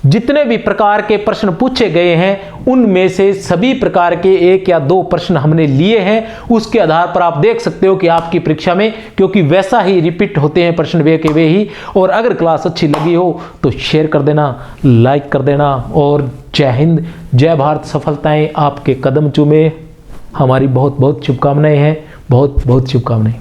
Speaker 1: जितने भी प्रकार के प्रश्न पूछे गए हैं उनमें से सभी प्रकार के 1 या 2 प्रश्न हमने लिए हैं। उसके आधार पर आप देख सकते हो कि आपकी परीक्षा में, क्योंकि वैसा ही रिपीट होते हैं प्रश्न वे के वे ही। और अगर क्लास अच्छी लगी हो तो शेयर कर देना, लाइक कर देना। और जय हिंद, जय भारत, सफलताएं आपके कदम चूमे। हमारी बहुत बहुत शुभकामनाएं हैं, बहुत बहुत शुभकामनाएं।